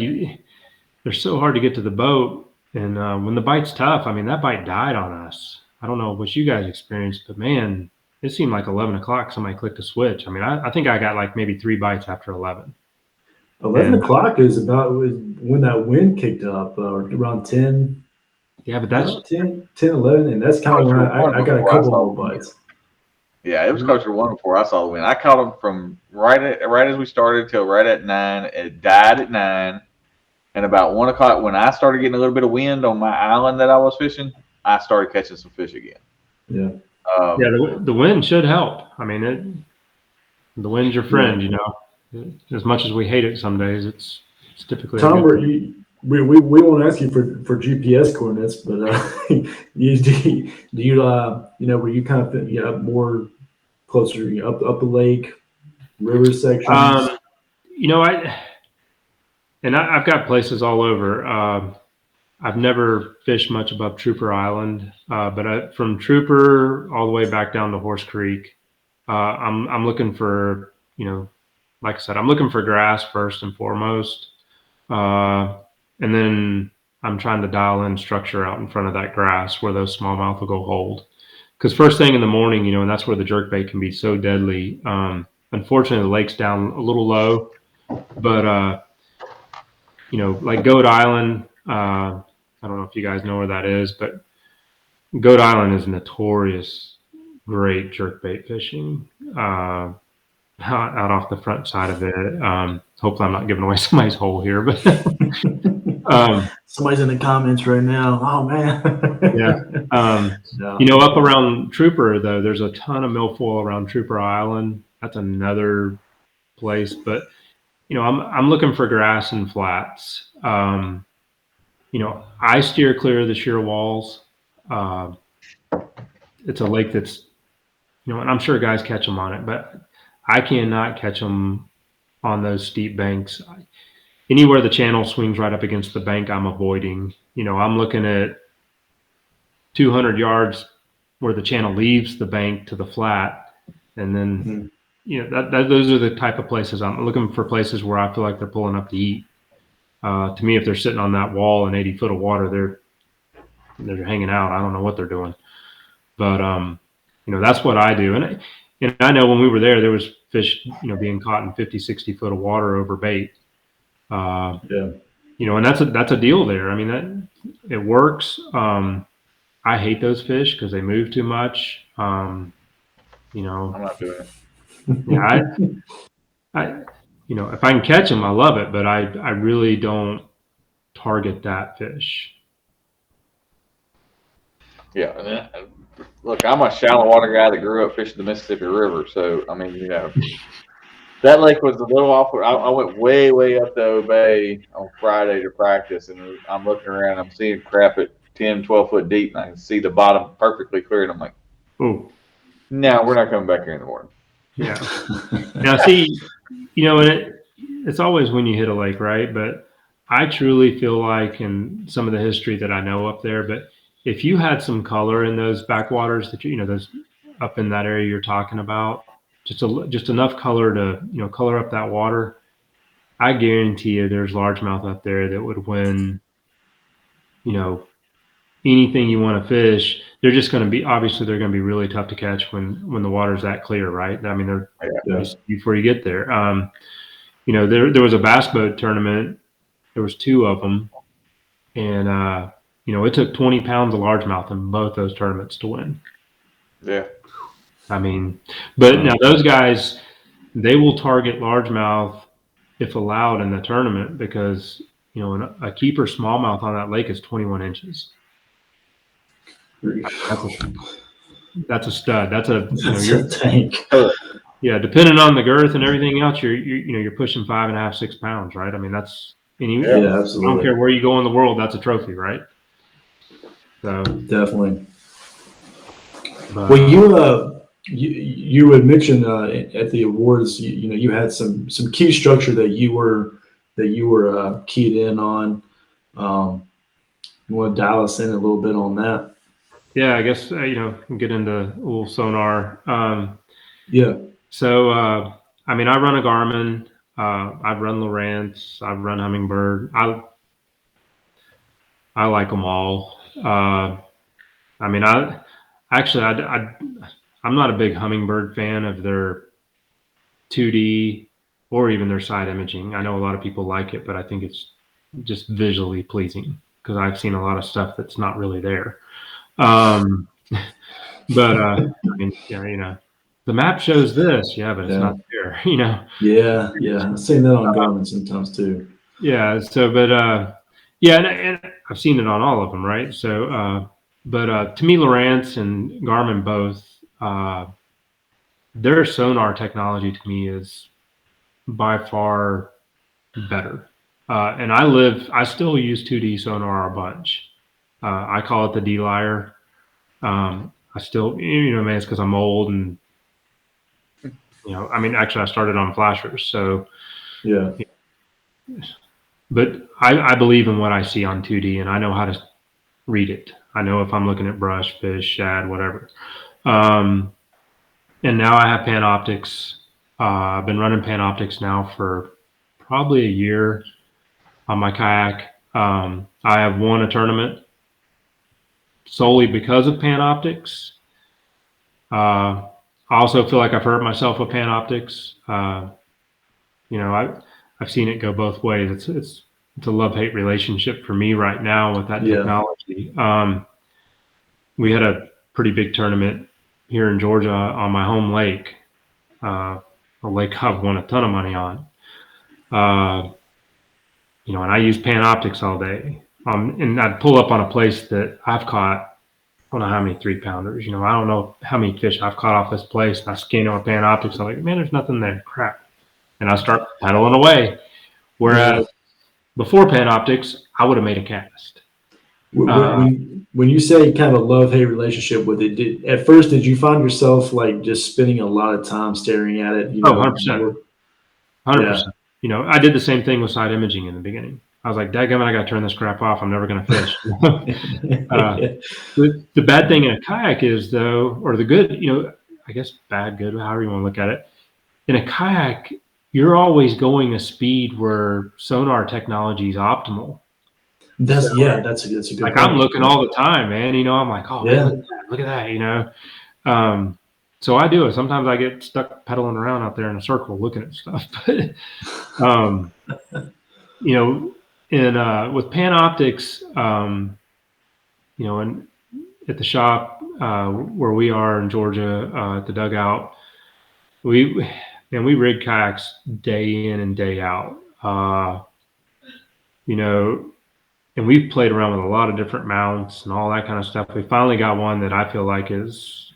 S3: they're so hard to get to the boat. And when the bite's tough, I mean, that bite died on us. I don't know what you guys experienced, but man, it seemed like 11 o'clock. Somebody clicked a switch. I mean, I think I got like maybe 3 bites after 11.
S1: 11 o'clock is about when that wind kicked up, around 10.
S3: Yeah, but that's
S1: 10, 11, and that's kind of when I got a couple more bites.
S2: Yeah, it was closer to 1 before I saw the wind. I caught them from right as we started till right at 9. It died at 9, and about 1 o'clock when I started getting a little bit of wind on my island that I was fishing, I started catching some fish again.
S1: Yeah.
S3: The wind should help. I mean, the wind's your friend, As much as we hate it some days, it's typically.
S1: Tom, we won't ask you for GPS coordinates, but do you were you kind of more closer up the lake, river sections?
S3: I've got places all over. I've never fished much above Trooper Island, but from Trooper all the way back down to Horse Creek, I'm looking for, like I said, I'm looking for grass first and foremost, and then I'm trying to dial in structure out in front of that grass where those smallmouth will go hold. Because first thing in the morning, and that's where the jerkbait can be so deadly. Unfortunately, the lake's down a little low, but like Goat Island. I don't know if you guys know where that is, but Goat Island is notorious great jerkbait fishing out off the front side of it. Hopefully I'm not giving away somebody's hole here, but
S1: somebody's in the comments right now. Oh man.
S3: Yeah. Up around Trooper though, there's a ton of milfoil around Trooper Island. That's another place, but I'm looking for grass and flats. I steer clear of the sheer walls. It's a lake that's, and I'm sure guys catch them on it, but I cannot catch them on those steep banks. anywhere the channel swings right up against the bank, I'm avoiding. I'm looking at 200 yards where the channel leaves the bank to the flat, and then those are the type of places I'm looking for. Places where I feel like they're pulling up to eat. To me, if they're sitting on that wall in 80 foot of water, they're hanging out. I don't know what they're doing, but that's what I do. And I know when we were there was fish, being caught in 50, 60 foot of water over bait. And that's a deal there. I mean, that it works. I hate those fish because they move too much.
S2: I'm not doing it.
S3: Yeah, if I can catch them, I love it, but I really don't target that fish.
S2: Yeah, look, I'm a shallow water guy that grew up fishing the Mississippi River, so I mean, that lake was a little off. I went way, way up the Bay on Friday to practice, and I'm looking around, I'm seeing crap at 10, 12 foot deep, and I can see the bottom perfectly clear, and I'm like,
S3: oh,
S2: no, we're not coming back here in the morning.
S3: Yeah. Now, see, and it's always when you hit a lake, right? But I truly feel like, in some of the history that I know up there, but if you had some color in those backwaters that those up in that area you're talking about, just enough color to color up that water, I guarantee you there's largemouth up there that would win. Anything you want to fish, they're just going to be, obviously they're going to be really tough to catch when the water's that clear, right? I mean, they're before you get there. There was a bass boat tournament. There was 2 of them, and it took 20 pounds of largemouth in both those tournaments to win.
S2: Yeah.
S3: I mean, but now those guys, they will target largemouth if allowed in the tournament, because a keeper smallmouth on that lake is 21 inches. That's a stud. That's a
S1: tank.
S3: Yeah, depending on the girth and everything else, you're pushing 5.5, 6 pounds, right? I mean, that's
S1: absolutely.
S3: I don't care where you go in the world, that's a trophy, right? So
S1: definitely. Well, you had mentioned at the awards, you had some key structure that you were keyed in on. You want to dial us in a little bit on that?
S3: Yeah, I guess get into a little sonar. So I mean, I run a Garmin. I've run Lowrance. I've run Humminbird. I like them all. I mean, I'm not a big Humminbird fan of their 2D or even their side imaging. I know a lot of people like it, but I think it's just visually pleasing because I've seen a lot of stuff that's not really there. But I mean, the map shows this, but it's not there,
S1: Yeah, I've seen that on Garmin sometimes too.
S3: Yeah. So, but and I've seen it on all of them, right? So, but to me, Lowrance and Garmin both, their sonar technology to me is by far better. And I still use 2D sonar a bunch. I call it the D-Liar. I still, man, it's because I'm old and, I mean, actually I started on flashers. So, but I believe in what I see on 2D, and I know how to read it. I know if I'm looking at brush, fish, shad, whatever. And now I have Panoptics. I've been running Panoptics now for probably a year on my kayak. I have won a tournament solely because of Panoptics. I also feel like I've hurt myself with Panoptics. I've seen it go both ways. It's a love-hate relationship for me right now with that technology. We had a pretty big tournament here in Georgia on my home lake, a lake I've won a ton of money on. And I use Panoptics all day. And I'd pull up on a place that I've caught, I don't know how many 3-pounders. I don't know how many fish I've caught off this place. And I scan it with Panoptics. I'm like, man, there's nothing there. Crap. And I start pedaling away. Whereas before Panoptics, I would have made a cast.
S1: When you say kind of a love-hate relationship with it, at first did you find yourself like just spending a lot of time staring at it?
S3: 100%. 100%. I did the same thing with side imaging in the beginning. I was like, dadgummit, I got to turn this crap off. I'm never going to fish. The bad thing in a kayak is, though, or the good, I guess bad, good, however you want to look at it. In a kayak, you're always going a speed where sonar technology is optimal.
S1: That's a good
S3: Like,
S1: point.
S3: I'm looking all the time, man. I'm like, oh,
S1: Yeah.
S3: man, look at that. So I do it. Sometimes I get stuck pedaling around out there in a circle looking at stuff. But, with Panoptics, and at the shop where we are in Georgia at the dugout, we rig kayaks day in and day out. And we've played around with a lot of different mounts and all that kind of stuff. We finally got one that I feel like is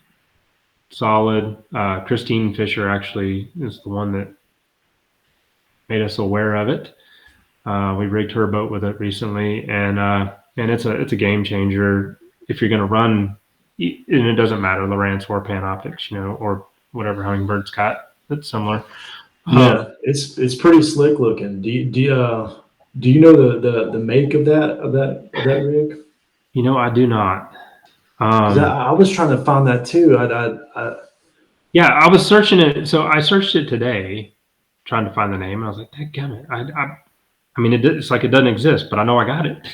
S3: solid. Christine Fisher actually is the one that made us aware of it. We rigged her boat with it recently, and it's a game changer if you're going to run. And it doesn't matter Lowrance or Panoptics, or whatever Hummingbird's got that's similar.
S1: Yeah, it's pretty slick looking. Do you know the make of that rig?
S3: I do not.
S1: 'Cause I was trying to find that too.
S3: Yeah, I was searching it. So I searched it today, trying to find the name. I was like, "Dadgummit!" I mean, it's like it doesn't exist, but I know I got it.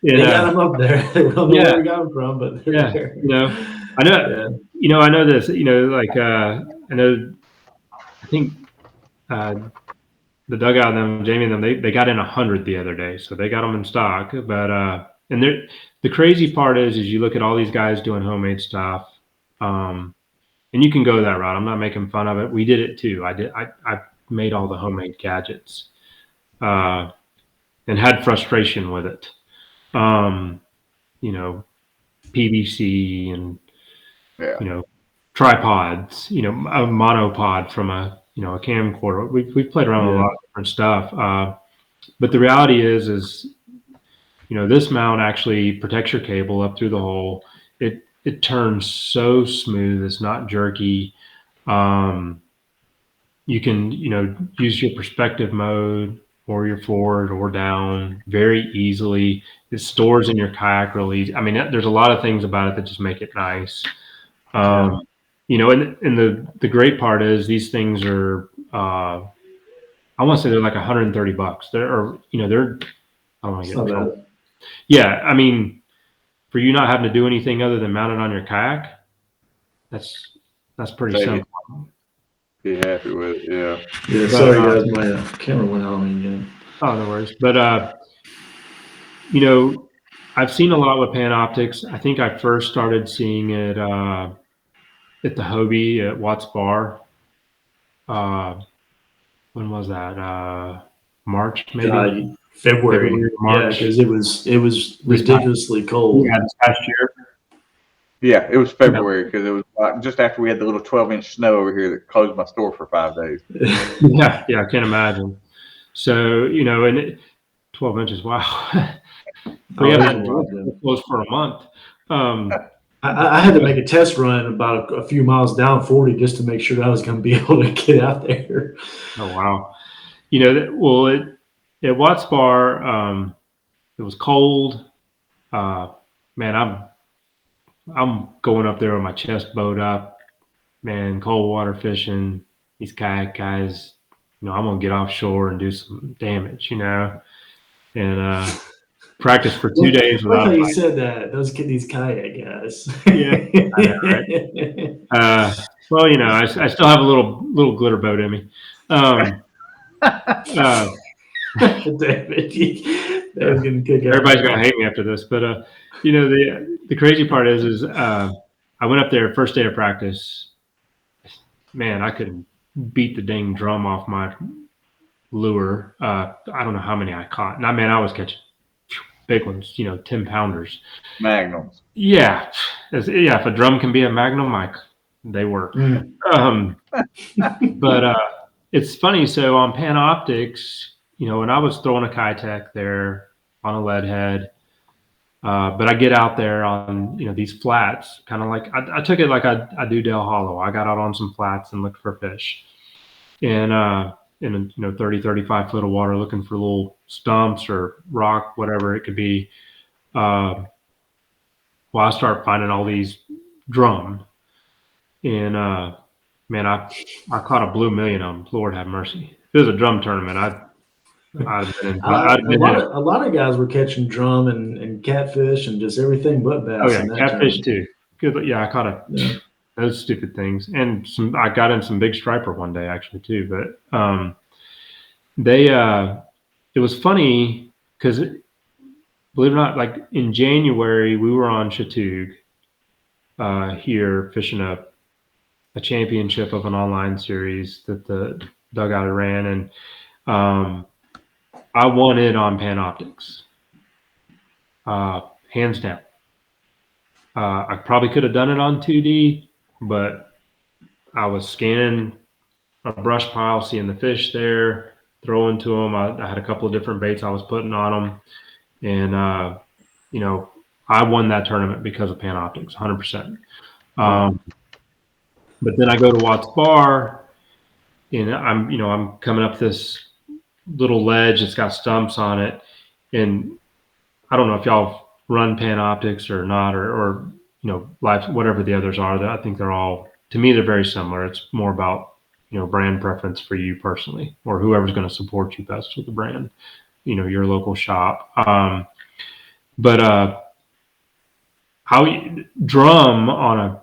S1: They got them up there. I don't know where we got them from, but they're there.
S3: I know. Yeah. I know this. Like I know. I think the dugout, them, Jamie, and them, they got in 100 the other day, so they got them in stock. But and the crazy part is you look at all these guys doing homemade stuff, and you can go that route. I'm not making fun of it. We did it too. I made all the homemade gadgets, and had frustration with it. PVC and tripods, a monopod from a camcorder. We've played around with a lot of different stuff. But the reality is this mount actually protects your cable up through the hole. It turns so smooth. It's not jerky. You can, use your perspective mode or your forward or down very easily. It stores in your kayak really easy. I mean, there's a lot of things about it that just make it nice. And the great part is these things are, I want to say they're like $130. They're, I don't want to get in trouble. Yeah. I mean, for you not having to do anything other than mount it on your kayak, that's pretty simple.
S2: Be happy with it, yeah.
S1: Yeah, sorry guys, my camera went out on me again.
S3: Oh, no worries. But I've seen a lot with Panoptics. I think I first started seeing it at the Hobie at Watts Bar. When was that? March, maybe?
S1: February, March. Yeah, because it was ridiculously cold.
S3: Yeah, this past year.
S2: Yeah, it was February because it was just after we had the little 12-inch snow over here that closed my store for 5 days.
S3: Yeah, I can't imagine. So, and 12 inches, wow. We haven't closed for a month.
S1: I had to make a test run about a few miles down 40 just to make sure that I was going to be able to get out there.
S3: Oh, wow. At Watts Bar, it was cold. Man, I'm going up there with my chest bowed up, man, cold water fishing. These kayak guys, I'm going to get offshore and do some damage, and practice for 2 days without.
S1: Like you said that, these kayak guys.
S3: Yeah, I know, right? Well, I still have a little glitter boat in me.
S1: Damn it.
S3: Everybody's gonna hate me after this, but the crazy part is I went up there first day of practice. Man, I couldn't beat the dang drum off my lure. I don't know how many I caught. And I was catching big ones, 10-pounders.
S2: Magnums.
S3: Yeah. If a drum can be a magnum, they work. But it's funny. So on Panoptics, when I was throwing a Kitech there on a lead head, but I get out there on, these flats, kind of like I took it like I do Dale Hollow. I got out on some flats and looked for fish. And in 30, 35 foot of water looking for little stumps or rock, whatever it could be. Well, I start finding all these drum, and man, I caught a blue million of them. Lord have mercy. If it was a drum tournament, I'd have been in. I'd have been in.
S1: A lot of guys were catching drum and catfish and just everything but bass.
S3: Oh yeah,
S1: in that
S3: catfish
S1: tournament.
S3: too. Good. Yeah, I caught those stupid things, and I got in some big striper one day actually too. But it was funny because believe it or not, like in January we were on Chattooga here fishing a championship of an online series that the dugout ran, and I won it on Panoptics, hands down. I probably could have done it on 2D, but I was scanning a brush pile, seeing the fish there, throwing to them. I had a couple of different baits I was putting on them, and I won that tournament because of Panoptics, 100%. But then I go to Watts Bar, and I'm coming up this little ledge that's got stumps on it, and I don't know if y'all run Panoptics or not, or Life, whatever the others are. I think they're all, to me, they're very similar. It's more about brand preference for you personally, or whoever's going to support you best with the brand, your local shop. But how drum on a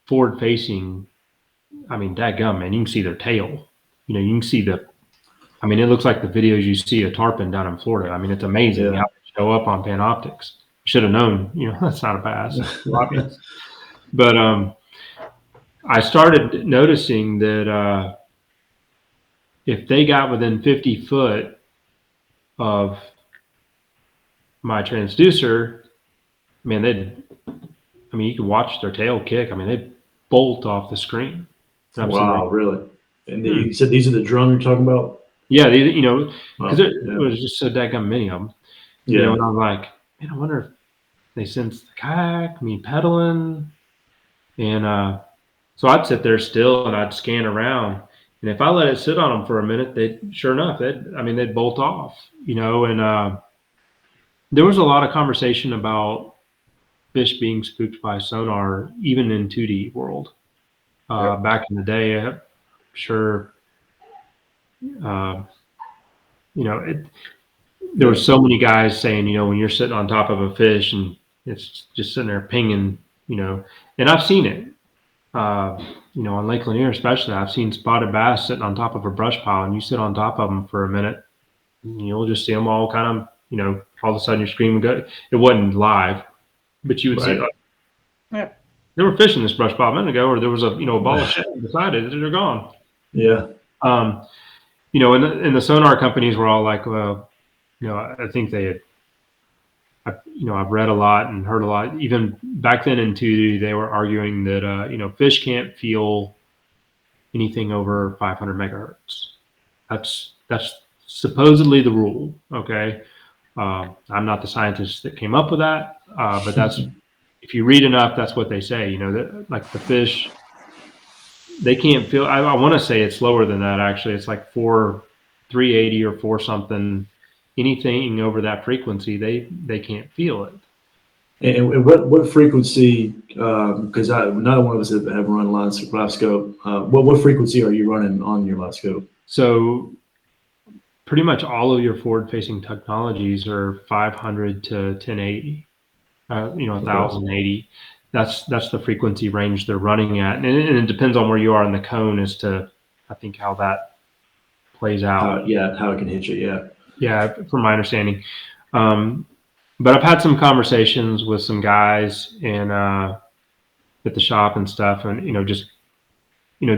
S3: forward facing, I mean, dadgum, man, you can see their tail. You can see it looks like the videos you see of tarpon down in Florida. I mean, it's amazing how they show up on Panoptics. Should have known, that's not a bass. Obvious. But I started noticing that if they got within 50 foot of my transducer, man, you could watch their tail kick. I mean, they'd bolt off the screen.
S1: Wow, really? And you said these are the drum you're talking about?
S3: Yeah, because it was just so daggum many of them.
S1: Yeah.
S3: And I'm like, man, I wonder if they sense the kayak, me pedaling. And so I'd sit there still and I'd scan around. And if I let it sit on them for a minute, they'd bolt off, and there was a lot of conversation about fish being spooked by sonar, even in 2D world. Back in the day, I'm sure, there were so many guys saying, when you're sitting on top of a fish and it's just sitting there pinging, and I've seen it, on Lake Lanier especially. I've seen spotted bass sitting on top of a brush pile, and you sit on top of them for a minute, and you'll just see them all kind of, all of a sudden your screen would go. It wasn't live, but you would see, they were fishing this brush pile a minute ago, or there was a ball of shit beside it. They're gone.
S1: Yeah.
S3: And the sonar companies were all like, well, I think they had, I've read a lot and heard a lot. Even back then in 2D, they were arguing that, fish can't feel anything over 500 megahertz. That's supposedly the rule. Okay. I'm not the scientist that came up with that, but that's, if you read enough, that's what they say, that like the fish, they can't feel, I want to say it's lower than that. Actually, it's like 380 or 4 something. Anything over that frequency, they can't feel it.
S1: And what frequency? Because neither one of us have run live scope. What frequency are you running on your live scope?
S3: So pretty much all of your forward-facing technologies are 500 to 1080. 1080. That's the frequency range they're running at, and it depends on where you are in the cone as to, I think, how that plays out.
S1: How it can hit you. Yeah.
S3: Yeah, from my understanding. But I've had some conversations with some guys and at the shop and stuff, and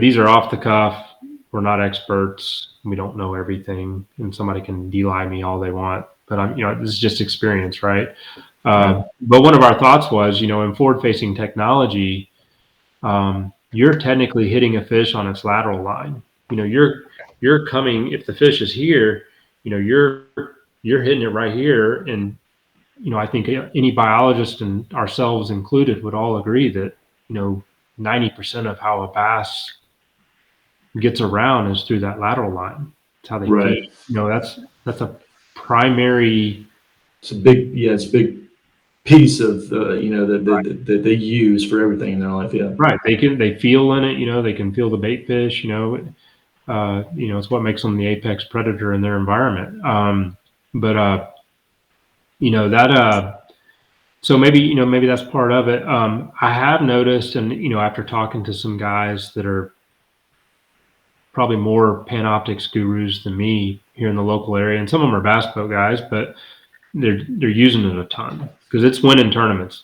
S3: these are off the cuff. We're not experts. We don't know everything, and somebody can de-lie me all they want. But this is just experience, right? But one of our thoughts was, in forward-facing technology, you're technically hitting a fish on its lateral line. You're coming, if the fish is here, you're hitting it right here. And, I think any biologist, and ourselves included, would all agree that, 90% of how a bass gets around is through that lateral line. It's how they
S1: Right.
S3: feed. That's a primary.
S1: It's a big piece of that they use for everything in their life. Yeah.
S3: Right. They feel in it. They can feel the bait fish. It's what makes them the apex predator in their environment. But that. So maybe that's part of it. I have noticed, and after talking to some guys that are probably more Panoptics gurus than me here in the local area, and some of them are bass boat guys, but they're using it a ton because it's winning tournaments.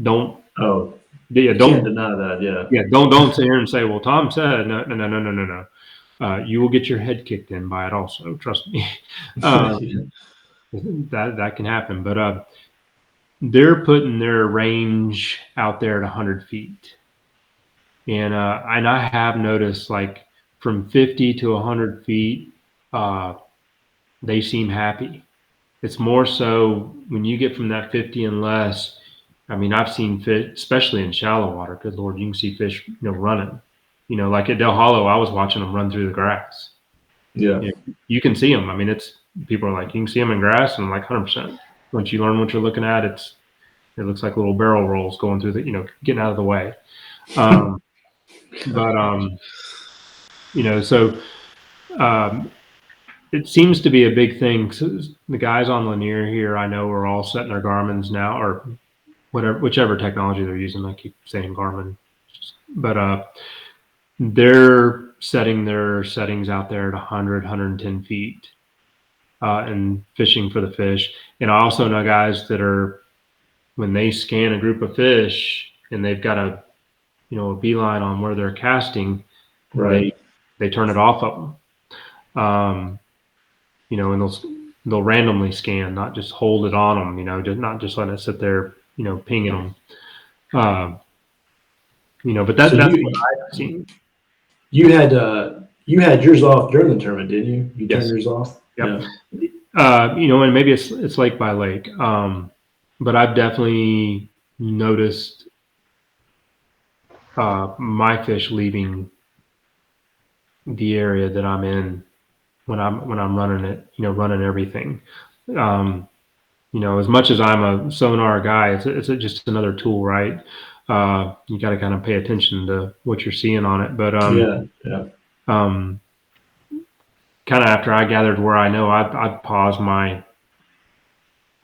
S3: Don't
S1: can't
S3: don't
S1: deny that.
S3: don't sit here and say, well, Tom said no. You will get your head kicked in by it also. Trust me. That can happen, but they're putting their range out there at 100 feet, and I have noticed like from 50 to 100 feet, they seem happy. It's more so when you get from that 50 and less. I mean, I've seen fish, especially in shallow water. Good Lord, you can see fish, running. Like at Del Hollow, I was watching them run through the grass.
S1: Yeah.
S3: You can see them. I mean, people are like, you can see them in grass, and I'm like 100%. Once you learn what you're looking at, it looks like little barrel rolls going through getting out of the way. So it seems to be a big thing. So the guys on Lanier here, I know, are all setting their Garmin's now, or whichever technology they're using. I keep saying Garmin, but they're setting their settings out there at 100, 110 feet and fishing for the fish. And I also know guys that are, when they scan a group of fish and they've got a beeline on where they're casting,
S1: Right.
S3: they turn it off of them. And they'll randomly scan, not just hold it on them, not just let it sit there, pinging them. But that's what I've seen.
S1: You had yours off during the tournament, didn't you? You turned yours off?
S3: Yep. Yeah. And maybe it's lake by lake. But I've definitely noticed my fish leaving the area that I'm in when I'm running it, running everything. As much as I'm a sonar guy, it's just another tool, right? You got to kind of pay attention to what you're seeing on it. But kind of after I gathered where I know, I'd pause my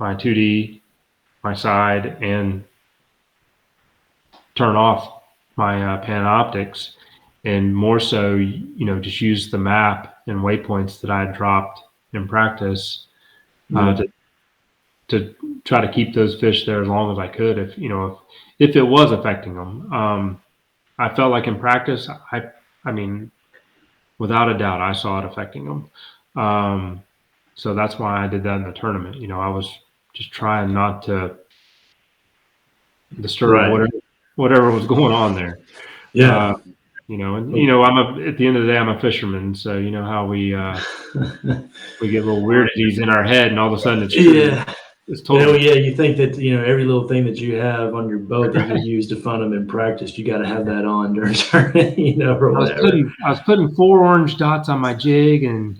S3: 2D, my side, and turn off my Panoptics, and more so, just use the map and waypoints that I had dropped in practice to try to keep those fish there as long as I could. If it was affecting them, I felt like in practice, I mean, without a doubt, I saw it affecting them. So that's why I did that in the tournament. I was just trying not to disturb whatever was going on there.
S1: Yeah.
S3: At the end of the day, I'm a fisherman, so you know how we get little weirdities in our head, and all of a sudden it's true.
S1: Yeah.
S3: It's totally.
S1: You think that every little thing that you have on your boat that you use to fun them in practice, you got to have that on during tournament, or whatever.
S3: I was putting 4 orange dots on my jig and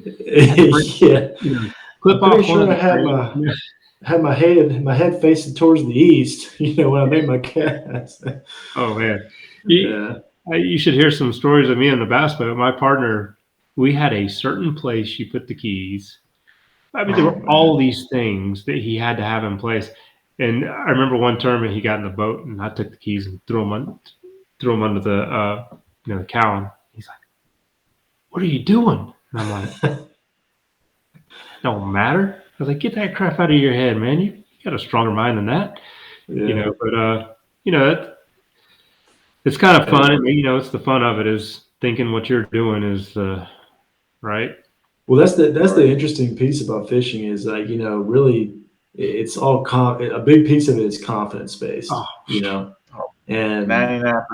S1: clip off. Sure, I had my head facing towards the east. When I made my cast.
S3: Oh man, you should hear some stories of me in the bass boat. My partner, we had a certain place you put the keys. I mean, there were all these things that he had to have in place. And I remember one tournament he got in the boat, and I took the keys and threw them under the the cow. He's like, "What are you doing?" And I'm like, "Don't matter." I was like, "Get that crap out of your head, man. You got a stronger mind than that."
S1: Yeah.
S3: It's kind of fun. It's the fun of it is thinking what you're doing is right.
S1: Well, that's the interesting piece about fishing is really it's all a big piece of it is confidence based, and
S2: 99%.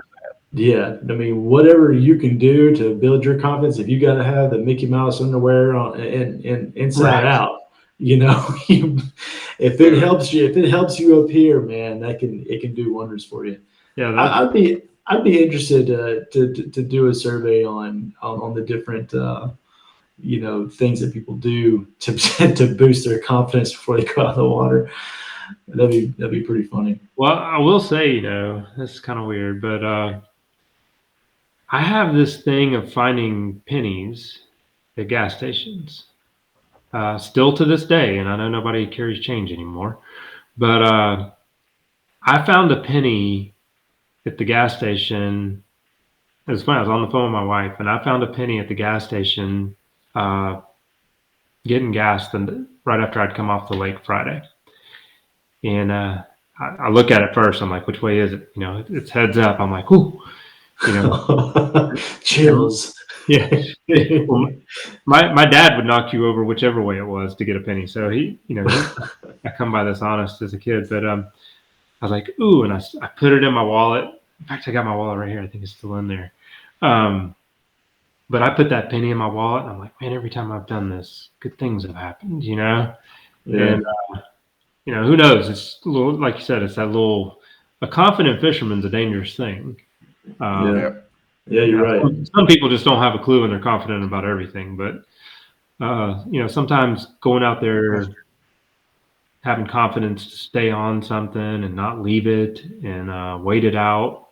S1: Yeah, I mean, whatever you can do to build your confidence, if you got to have the Mickey Mouse underwear on and inside out, if it helps you up here, man, it can do wonders for you.
S3: Yeah,
S1: I'd be interested to do a survey on the different things that people do to to boost their confidence before they go out of the water. That'd be pretty funny.
S3: Well, I will say, this is kind of weird, but I have this thing of finding pennies at gas stations. Still to this day, and I know nobody carries change anymore, but I found a penny at the gas station. It was funny. I was on the phone with my wife, and I found a penny at the gas station getting gas right after I'd come off the lake Friday. And I look at it first. I'm like, which way is it? It's heads up. I'm like, ooh,
S1: Chills.
S3: Yeah. Well, my dad would knock you over whichever way it was to get a penny. So I come by this honest as a kid, but I was like, ooh, and I put it in my wallet. In fact, I got my wallet right here. I think it's still in there. But I put that penny in my wallet, and I'm like, man, every time I've done this, good things have happened,
S1: Yeah.
S3: And who knows? It's a little, like you said, it's that little. A confident fisherman's a dangerous thing.
S1: Yeah, you're right.
S3: Some people just don't have a clue, and they're confident about everything. But sometimes going out there, having confidence to stay on something and not leave it and wait it out.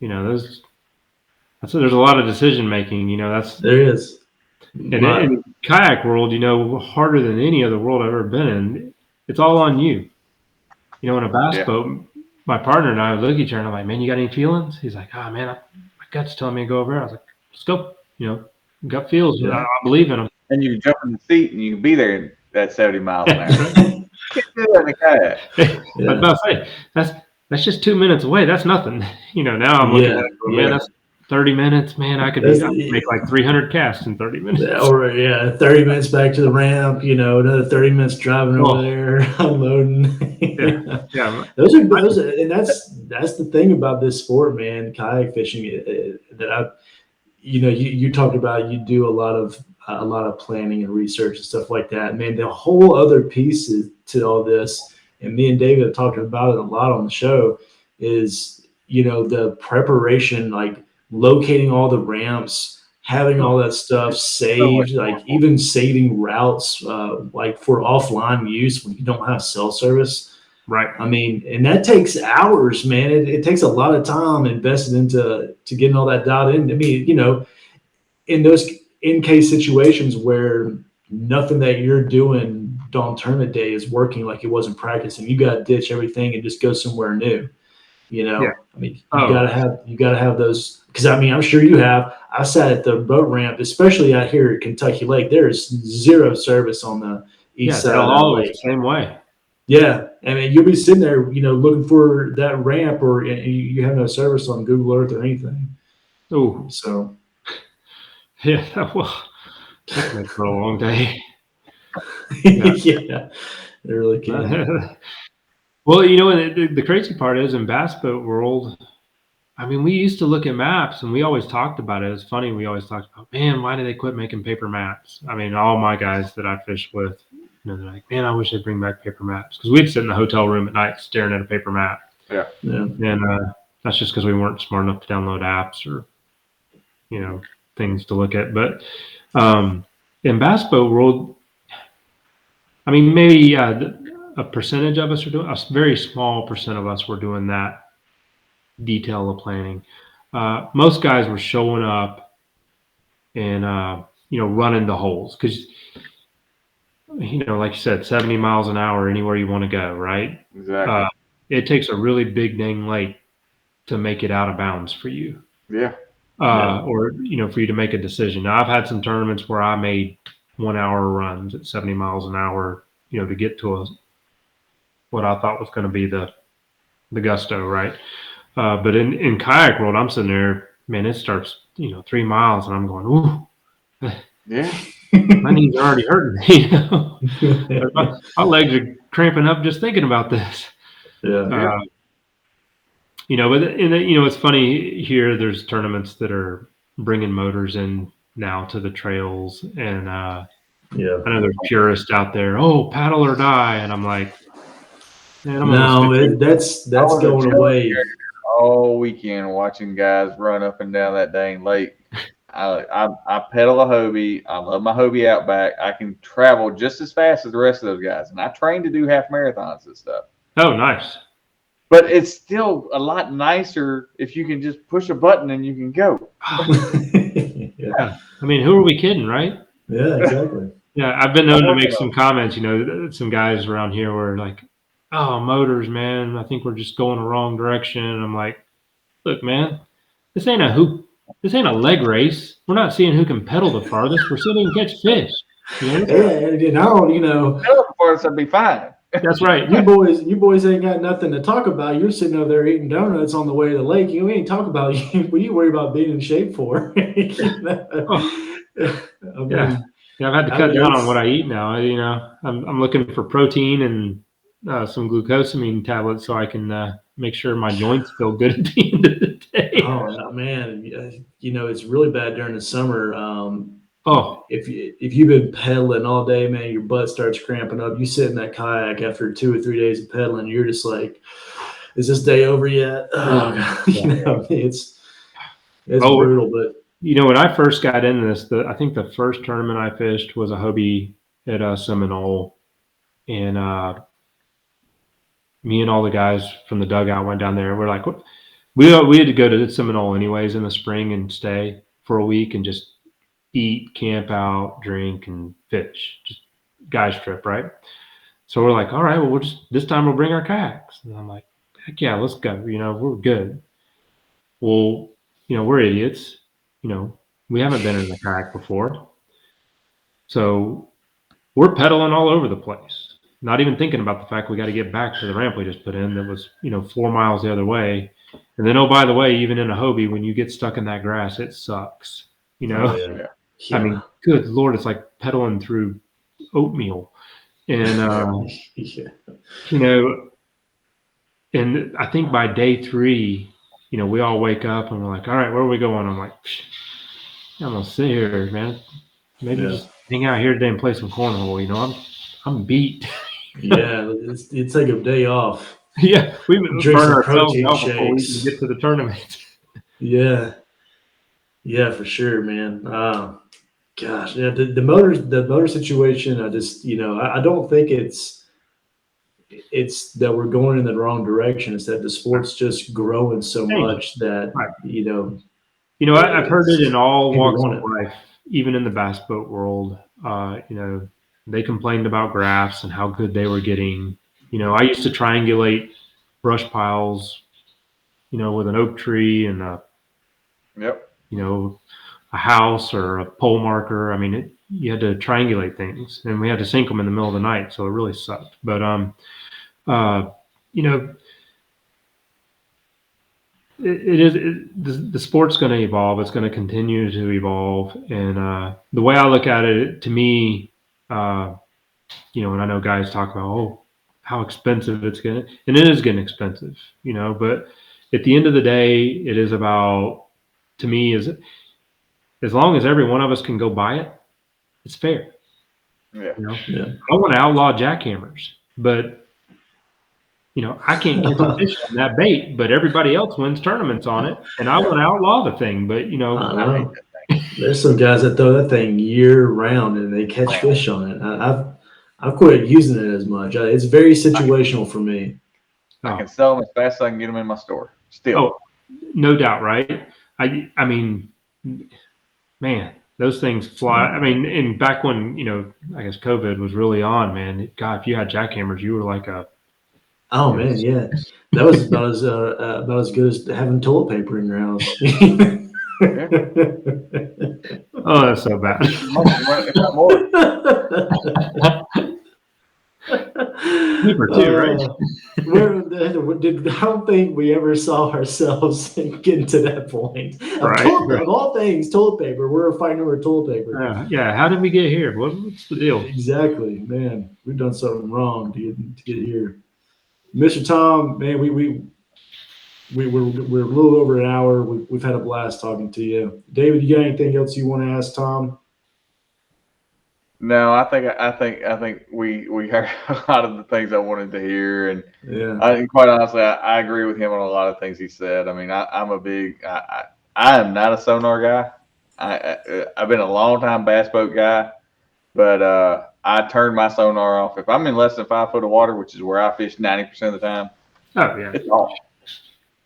S3: There's a lot of decision making.
S1: There is.
S3: And in kayak world, harder than any other world I've ever been in. It's all on you. In a bass boat, my partner and I would look at each other and I'm like, man, you got any feelings? He's like, man, my gut's telling me to go over there. I was like, let's go. Gut feels. I believe in them.
S2: And you jump in the seat and you can be there at 70 miles an hour. You can do that in a kayak.
S3: I was about to say, that's just 2 minutes away. That's nothing. Now I'm looking at it, man, that's 30 minutes, man. I could make like 300 casts in 30 minutes.
S1: Or 30 minutes back to the ramp. Another 30 minutes driving over there, unloading.
S3: Yeah.
S1: Those are, and that's the thing about this sport, man. Kayak fishing. That you talked about. You do a lot of planning and research and stuff like that. Man, the whole other piece to all this, and me and David have talked about it a lot on the show, is the preparation, like locating all the ramps, having all that stuff saved, like even saving routes, like for offline use when you don't have cell service.
S3: Right.
S1: I mean, and that takes hours, man. It takes a lot of time invested into getting all that dialed in. I mean, in those in-case situations where nothing that you're doing on tournament day is working like it wasn't practicing, you got to ditch everything and just go somewhere new. I mean, you gotta have those, because I mean, I'm sure you have. I sat at the boat ramp, especially out here at Kentucky Lake. There is zero service on the east side of the lake.
S3: Same way.
S1: Yeah, I mean, you'll be sitting there, looking for that ramp, or you have no service on Google Earth or anything.
S3: Oh,
S1: so
S3: yeah, that makes for a long day.
S1: Yeah, it really can.
S3: Well, the crazy part is in bass boat world, I mean, we used to look at maps and we always talked about it. It's funny. We always talked about, man, why did they quit making paper maps? I mean, all my guys that I fished with, they're like, man, I wish they'd bring back paper maps, because we'd sit in the hotel room at night staring at a paper map.
S2: Yeah.
S3: And that's just because we weren't smart enough to download apps or, things to look at. But in bass boat world, I mean, maybe a percentage of us are doing, a very small percent of us were doing that detail of planning. Most guys were showing up and running the holes, because like you said, 70 miles an hour anywhere you want to go, right?
S2: Exactly.
S3: It takes a really big dang lake to make it out of bounds for you.
S2: Yeah.
S3: Or for you to make a decision. Now, I've had some tournaments where I made 1 hour runs at 70 miles an hour, to get to what I thought was going to be the gusto, right? But in kayak world, I'm sitting there, man, it starts, 3 miles, and I'm going, ooh,
S2: yeah,
S3: my knees are already hurting. My legs are cramping up just thinking about this.
S1: Yeah.
S3: But it's funny here. There's tournaments that are bringing motors in now to the trails, and I know there's purists out there. Oh, paddle or die, and I'm like, man,
S1: that's going away.
S2: All weekend watching guys run up and down that dang lake. I pedal a Hobie. I love my Hobie Outback. I can travel just as fast as the rest of those guys, and I train to do half marathons and stuff.
S3: Oh, nice.
S2: But it's still a lot nicer if you can just push a button and you can go.
S3: Yeah. I mean, who are we kidding, right?
S1: Yeah, exactly.
S3: Yeah, I've been known to make some comments. Some guys around here were like, "Oh, motors, man. I think we're just going the wrong direction." And I'm like, "Look, man, this ain't a hoop. This ain't a leg race. We're not seeing who can pedal the farthest. We're seeing who can catch fish."
S1: Yeah, and now
S2: That'd be fine.
S3: That's right.
S1: you boys ain't got nothing to talk about. You're sitting over there eating donuts on the way to the lake. You ain't talking about what you worry about being in shape for.
S3: Oh,
S1: I mean,
S3: yeah. I've had to cut down on what I eat now. I'm looking for protein and some glucosamine tablets so I can make sure my joints feel good at the end of the day.
S1: Oh man, it's really bad during the summer.
S3: Oh,
S1: if you've been pedaling all day, man, your butt starts cramping up. You sit in that kayak after 2 or 3 days of pedaling, you're just like, is this day over yet? Oh, God. It's brutal. But
S3: when I first got into this, I think the first tournament I fished was a Hobie at Seminole, and me and all the guys from the dugout went down there. We're like, we had to go to Seminole anyways in the spring and stay for a week and just eat, camp out, drink, and fish. Just guys trip, right? So we're like, all right, well, this time we'll bring our kayaks. And I'm like, heck yeah, let's go. We're good. Well, we're idiots. We haven't been in a kayak before. So we're pedaling all over the place, not even thinking about the fact we got to get back to the ramp we just put in that was, 4 miles the other way. And then, oh, by the way, even in a Hobie, when you get stuck in that grass, it sucks.
S1: Oh, yeah.
S3: I mean, good Lord, it's like pedaling through oatmeal. And, and I think by day 3, we all wake up and we're like, all right, where are we going? I'm like, I'm going to sit here, man. Maybe just hang out here today and play some cornhole. I'm beat.
S1: Yeah, it's like a day off.
S3: Yeah, we
S1: drink
S3: burn
S1: some
S3: ourselves
S1: protein
S3: out before we
S1: shakes.
S3: can get to the tournament.
S1: Yeah, for sure, man. Gosh, yeah, the motor situation. I just, I don't think it's that we're going in the wrong direction. It's that the sport's just growing so much that
S3: I've heard it in all walks
S1: want
S3: of life, even in the bass boat world. They complained about graphs and how good they were getting. I used to triangulate brush piles, with an oak tree and a house or a pole marker. I mean, you had to triangulate things, and we had to sink them in the middle of the night, so it really sucked. But the sport's going to evolve. It's going to continue to evolve, and the way I look at it, to me, and I know guys talk about how expensive it's going to, and it is getting expensive, but at the end of the day, it is about, to me, is as long as every one of us can go buy it, it's fair.
S2: Yeah.
S3: I want to outlaw jackhammers, but I can't catch a fish on that bait, but everybody else wins tournaments on it, and I want to outlaw the thing. But
S1: I know. There's some guys that throw that thing year round and they catch fish on it. I've quit using it as much. It's very situational for me.
S2: I can sell them as fast as I can get them in my store. Still.
S3: Oh, no doubt, right? I mean, man, those things fly. I mean, and back when I guess COVID was really on, man. God, if you had jackhammers, you were like a.
S1: Oh man, yeah, that was about as good as having toilet paper in your house.
S3: Oh, that's so bad. Paper too, right?
S1: I don't think we ever saw ourselves getting to that point.
S3: Right.
S1: Of all things, toilet paper. We're fighting over toilet paper.
S3: Yeah. How did we get here? What's the deal?
S1: Exactly, man. We've done something wrong to get here. Mr. Tom, man, we're a little over an hour. We've had a blast talking to you. David, you got anything else you want to ask Tom?
S2: No, I think we heard a lot of the things I wanted to hear, and quite honestly, I agree with him on a lot of things he said. I mean, I am not a sonar guy. I've been a long time bass boat guy, but I turn my sonar off if I'm in less than 5 foot of water, which is where I fish 90% of the time.
S3: Oh yeah,
S2: It's off.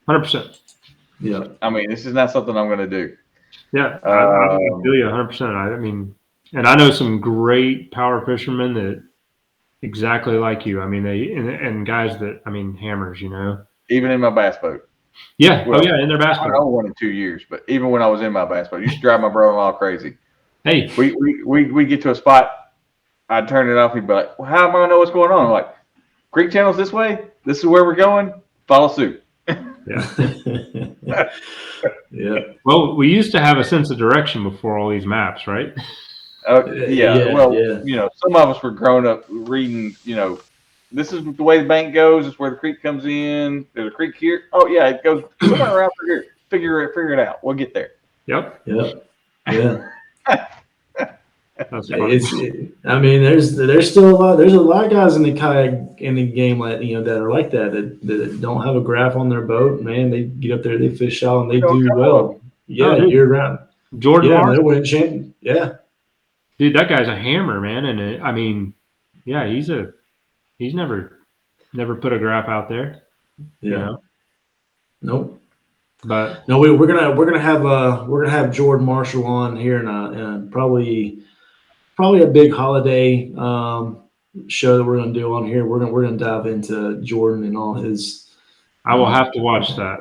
S3: 100%.
S1: Yeah.
S2: I mean, this is not something I'm going to do.
S3: Yeah, I feel you 100%. I mean, and I know some great power fishermen that exactly like you. I mean, and guys that, I mean, hammers, you know.
S2: Even in my bass boat.
S3: Yeah.
S2: Well,
S3: Oh yeah, in their bass
S2: I
S3: boat.
S2: don't one in 2 years, but even when I was in my bass boat, it used to drive my brother-in-law crazy.
S3: Hey,
S2: We get to a spot, I'd turn it off. He'd be like, well, how am I going to know what's going on? I'm like, Creek Channel's this way. This is where we're going. Follow suit.
S3: yeah.
S1: Yeah.
S3: Well, we used to have a sense of direction before all these maps, right?
S2: Yeah. Well, you know, some of us were grown up reading, you know, this is the way the bank goes. It's where the creek comes in. There's a creek here. Oh yeah, it goes somewhere around here. Figure it out. We'll get there.
S3: Yep.
S1: Yep. Yeah.
S3: That's funny.
S1: I mean, there's still a lot. There's a lot of guys in the kayak in the game that are like that don't have a graph on their boat. Man, they get up there, they fish out, and they do well. Yeah,
S3: dude.
S1: year round.
S3: Jordan
S1: Yeah,
S3: Martin.
S1: they're winning champion. Yeah,
S3: Dude, that guy's a hammer, man. And I mean, yeah, he's never put a graph out there.
S1: yeah.
S3: You know?
S1: Nope.
S3: But
S1: No, we're gonna have Jordan Marshall on here in probably a big holiday show that we're gonna do on here. We're gonna dive into Jordan and all his.
S3: I will have to watch that.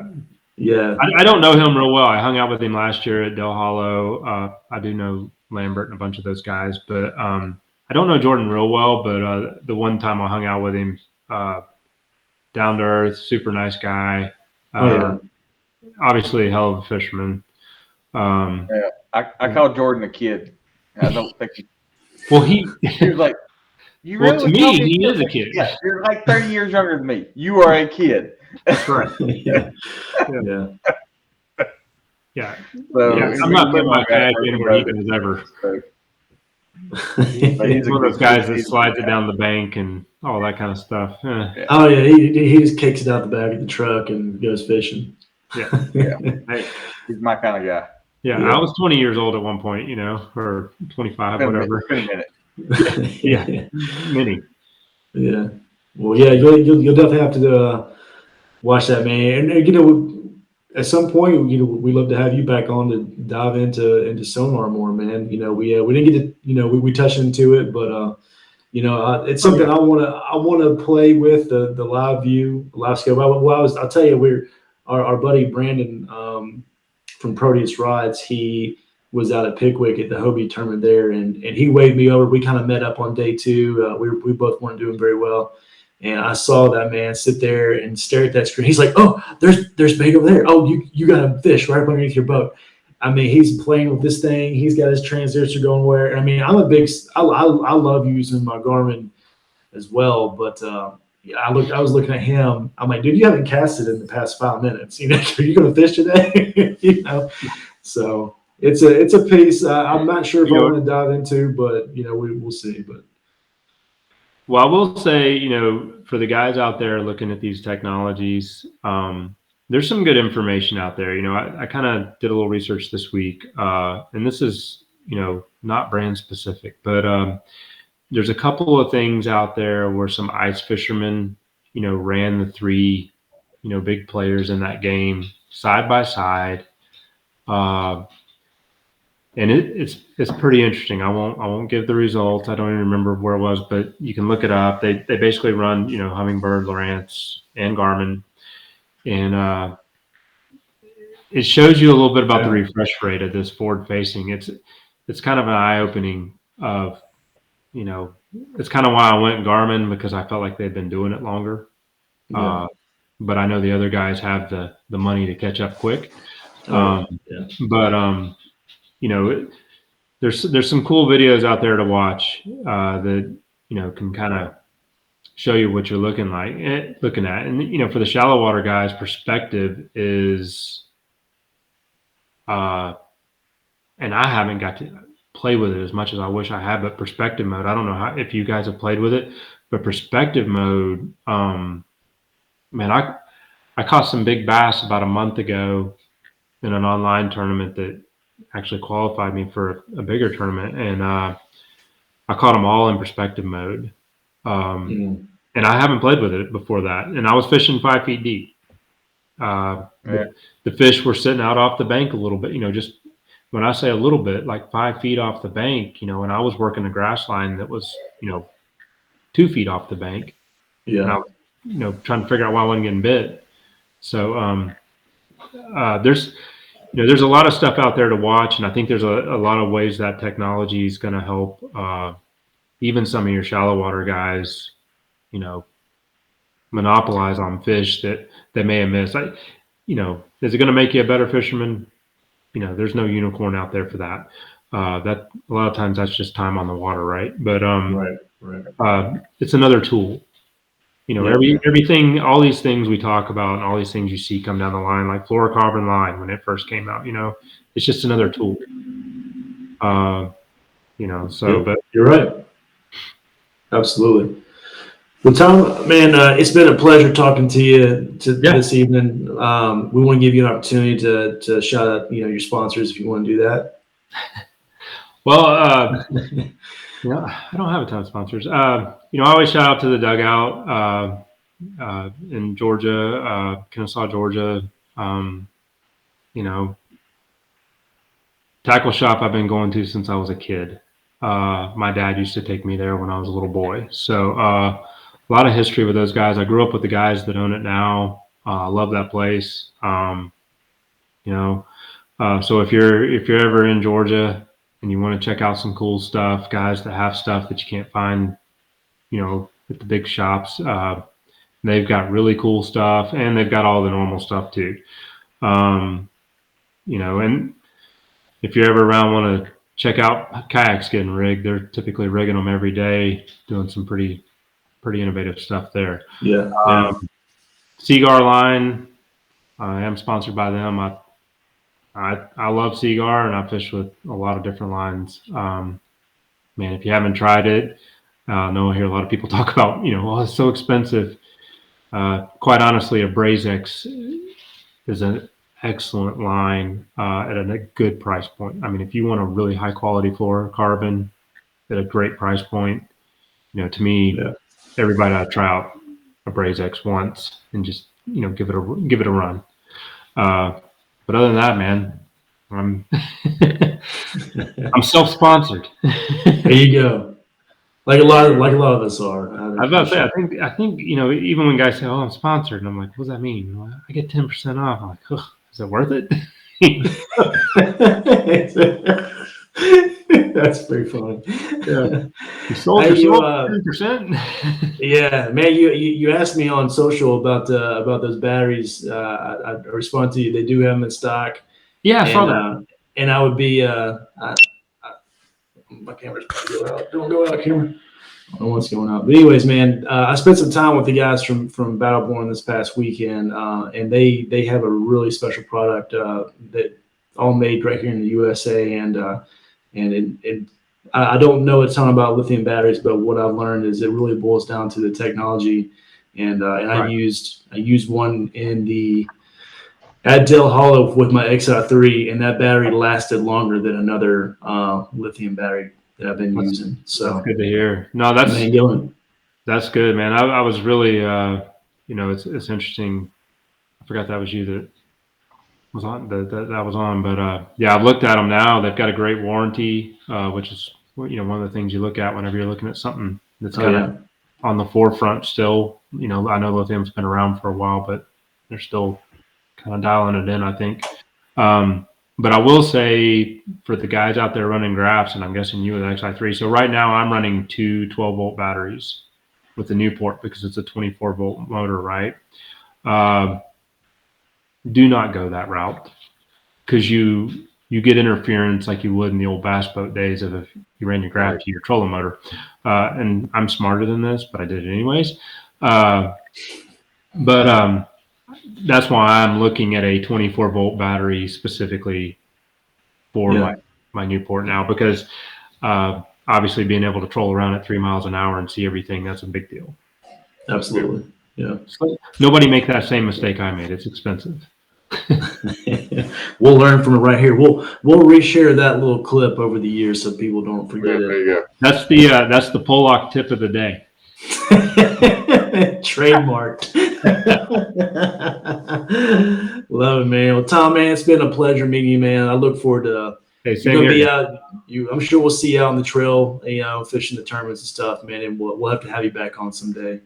S1: Yeah,
S3: I don't know him real well. I hung out with him last year at Del Hollow. I do know Lambert and a bunch of those guys, but I don't know Jordan real well. But the one time I hung out with him, down to earth, super nice guy. Obviously a hell of a fisherman.
S2: Yeah, I call Jordan a kid. I don't think he was like, you
S3: well,
S2: really
S3: to me, he is a kid.
S2: Yeah, you're like 30 years younger than me. You are a kid.
S3: That's right.
S1: yeah.
S3: Yeah.
S2: So
S1: Yeah,
S3: I'm not putting my kayak in where he does ever. He's one of those guys that slides it down the bank and all that kind of stuff.
S1: Yeah. Oh yeah, he just kicks it out the back of the truck and goes fishing.
S3: Yeah.
S2: Hey, he's my kind of guy.
S3: Yeah, I was 20 years old at one point, you know, or 25, whatever.
S2: It's been a minute.
S3: Yeah, many.
S1: Yeah. Well, yeah, you'll definitely have to watch that, man. And you know, at some point, you know, we'd love to have you back on to dive into sonar more, man. You know, we didn't get to, you know, we touched into it, but you know, it's something I want to play with the live view, live scope. I'll tell you, our buddy Brandon from Proteus Rods, he was out at Pickwick at the Hobie tournament there, and he waved me over. We kind of met up on day two. We both weren't doing very well, and I saw that man sit there and stare at that screen. He's like, "Oh, there's bait over there. Oh, you got a fish right up underneath your boat." I mean, he's playing with this thing. He's got his transducer going where. I mean, I love using my Garmin as well, but yeah, I was looking at him. I'm like, dude, you haven't casted in the past 5 minutes. You know, are you going to fish today? You know, so it's a piece. I'm not sure if I want to dive into, but you know, we'll see. But
S3: well, I will say, you know, for the guys out there looking at these technologies, there's some good information out there. You know, I kind of did a little research this week, and this is, you know, not brand specific, but there's a couple of things out there where some ice fishermen, you know, ran the three, you know, big players in that game side by side. And it's pretty interesting. I won't give the results. I don't even remember where it was, but you can look it up. They basically run, you know, Humminbird, Lowrance, and Garmin, and it shows you a little bit about the refresh rate of this forward facing. It's kind of an eye opening of, you know, it's kind of why I went Garmin, because I felt like they'd been doing it longer.
S1: Yeah.
S3: But I know the other guys have the money to catch up quick.
S1: Yeah.
S3: But you know, there's some cool videos out there to watch that, you know, can kind of show you what you're looking at. And you know, for the shallow water guys, perspective is, and I haven't got to play with it as much as I wish I had, but perspective mode, I don't know if you guys have played with it, but perspective mode, man, I caught some big bass about a month ago in an online tournament that actually qualified me for a bigger tournament, and I caught them all in perspective mode. And I haven't played with it before that, and I was fishing 5 feet deep. The fish were sitting out off the bank a little bit, just when I say a little bit, like 5 feet off the bank, and I was working a grass line that was, 2 feet off the bank.
S1: Yeah.
S3: And I was, trying to figure out why I wasn't getting bit. So there's a lot of stuff out there to watch, and I think there's a lot of ways that technology is going to help even some of your shallow water guys, monopolize on fish that they may have missed. Is it going to make you a better fisherman? There's no unicorn out there for that. That a lot of times that's just time on the water, right? But
S1: Right.
S3: It's another tool. Everything, all these things we talk about, and all these things you see come down the line, like fluorocarbon line when it first came out. It's just another tool. But
S1: you're right. Absolutely. Well, Tom, man, it's been a pleasure talking to you this evening. We want to give you an opportunity to shout out, your sponsors if you want to do that.
S3: Well, I don't have a ton of sponsors. I always shout out to the Dugout in Georgia, Kennesaw, Georgia. Tackle shop I've been going to since I was a kid. My dad used to take me there when I was a little boy. So a lot of history with those guys. I grew up with the guys that own it now. I love that place. So if you're ever in Georgia and you want to check out some cool stuff, guys that have stuff that you can't find, at the big shops, they've got really cool stuff, and they've got all the normal stuff too. And if you're ever around, want to check out kayaks getting rigged, they're typically rigging them every day, doing some pretty innovative stuff there.
S1: Yeah.
S3: Seagar line, I am sponsored by them. I love Seagar, and I fish with a lot of different lines. Man, if you haven't tried it, I know I hear a lot of people talk about, it's so expensive. Quite honestly, a Brazex is an excellent line at a good price point. I mean, if you want a really high quality fluorocarbon at a great price point, to me, everybody ought to try out a Brazex once and just give it a run. But other than that, man, I'm I'm self-sponsored.
S1: There you go. Like a lot of us are.
S3: I was about to say, I think even when guys say, "Oh, I'm sponsored," and I'm like, "What does that mean?" Well, I get 10% off. I'm like, "Oh, is it worth it?"
S1: That's pretty funny.
S3: Yeah. You sold yourself 10%.
S1: Yeah, man. You asked me on social about those batteries. I respond to you. They do have them in stock.
S3: Yeah, I saw that.
S1: And I would be. My camera's going out. Don't go out, camera. I don't know what's going on. But anyways, man, I spent some time with the guys from Battleborn this past weekend, and they have a really special product that all made right here in the USA. And I don't know a ton about lithium batteries, but what I've learned is it really boils down to the technology. And I used one in the at Dale Hollow with my XR3, and that battery lasted longer than another lithium battery that I've been using. So
S3: that's good to hear. No, that's good, man. I was really, it's interesting. I forgot that was you that was on that was on, but I've looked at them now. They've got a great warranty, which is one of the things you look at whenever you're looking at something that's kind of on the forefront still. I know lithium's been around for a while, but they're still kind of dialing it in, I think. But I will say for the guys out there running graphs, and I'm guessing you with XI3. So right now I'm running two 12-volt batteries with the Newport because it's a 24-volt motor, right? Do not go that route because you get interference like you would in the old bass boat days of if you ran your graph to your trolling motor. And I'm smarter than this, but I did it anyways. That's why I'm looking at a 24-volt battery specifically for my Newport now, because obviously being able to troll around at 3 miles an hour and see everything, that's a big deal.
S1: Absolutely. Yeah.
S3: So nobody make that same mistake I made. It's expensive.
S1: We'll learn from it right here. We'll reshare that little clip over the years so people don't
S2: Yeah,
S1: forget
S2: there
S1: it.
S2: you go.
S3: That's the Pollock tip of the day.
S1: Trademarked. Love it, man. Well, Tom, man, it's been a pleasure meeting you, man. I look forward to
S3: Hey,
S1: you're
S3: same
S1: gonna be
S3: here.
S1: out. I'm sure we'll see you out on the trail, fishing the tournaments and stuff, man. And we'll have to have you back on someday.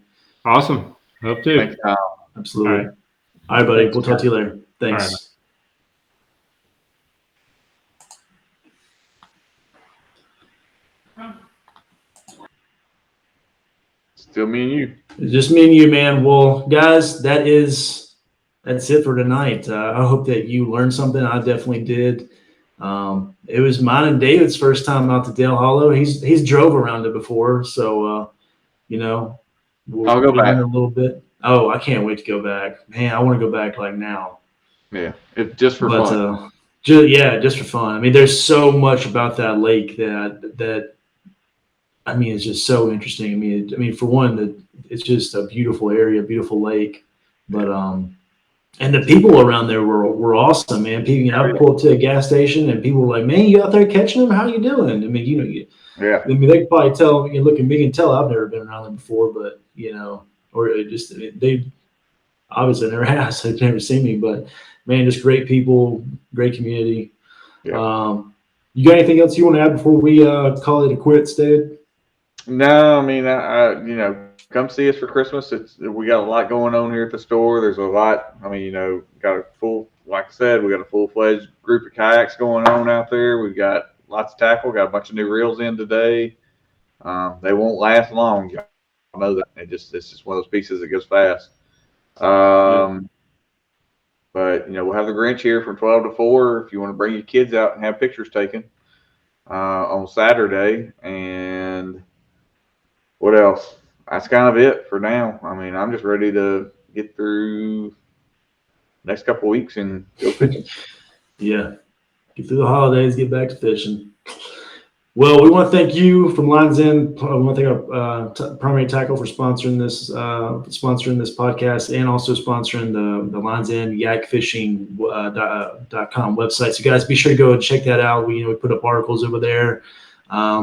S3: Awesome. Hope to.
S2: Thanks, Tom.
S1: Absolutely.
S3: All right.
S1: All right, buddy.
S3: Thanks,
S1: We'll talk to you later. Thanks.
S3: All right.
S2: Still me and you.
S1: It's just me and you, man. Well, guys, that's it for tonight. I hope that you learned something. I definitely did. It was mine and David's first time out to Dale Hollow. He's drove around it before, so
S2: I'll go
S1: we
S2: back.
S1: learned a little bit. Oh, I can't wait to go back. Man, I want to go back like now.
S2: Yeah, it's just for
S1: But
S2: fun.
S1: just for fun. I mean, there's so much about that lake that I mean, it's just so interesting. I mean, for one, it's just a beautiful area, beautiful lake. But and the people around there were awesome, man. People, I pulled up to a gas station and people were like, "Man, you out there catching them? How you doing?" I mean,
S2: Yeah,
S1: I mean, they could probably tell. You look at me and tell I've never been around them before, but or they obviously never has. They've never seen me, but man, just great people, great community.
S2: yeah.
S1: You got anything else you want to add before we call it a quits, Dave?
S2: No, I mean, come see us for Christmas. We got a lot going on here at the store. There's a lot. I mean, got a full, like I said, we got a full-fledged group of kayaks going on out there. We've got lots of tackle. Got a bunch of new reels in today. They won't last long. Y'all know that. It's just one of those pieces that goes fast. But we'll have the Grinch here from 12 to 4 if you want to bring your kids out and have pictures taken on Saturday. And what else? That's kind of it for now. I mean, I'm just ready to get through next couple of weeks and go fishing.
S1: Yeah, get through the holidays, get back to fishing. Well, we want to thank you from Lines End. We want to thank our Primary Tackle for sponsoring this podcast and also sponsoring the Lines End Yak Fishing .com website. So, guys, be sure to go and check that out. We put up articles over there. We're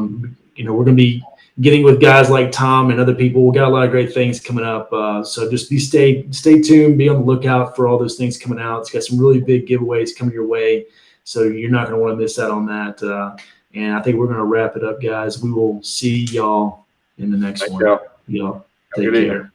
S1: going to be getting with guys like Tom and other people. We got a lot of great things coming up. So just stay tuned. Be on the lookout for all those things coming out. It's got some really big giveaways coming your way. So you're not going to want to miss out on that. And I think we're going to wrap it up, guys. We will see y'all in the next one.
S2: Y'all.
S1: Y'all
S2: Have a
S1: take
S2: good
S1: care.
S2: evening.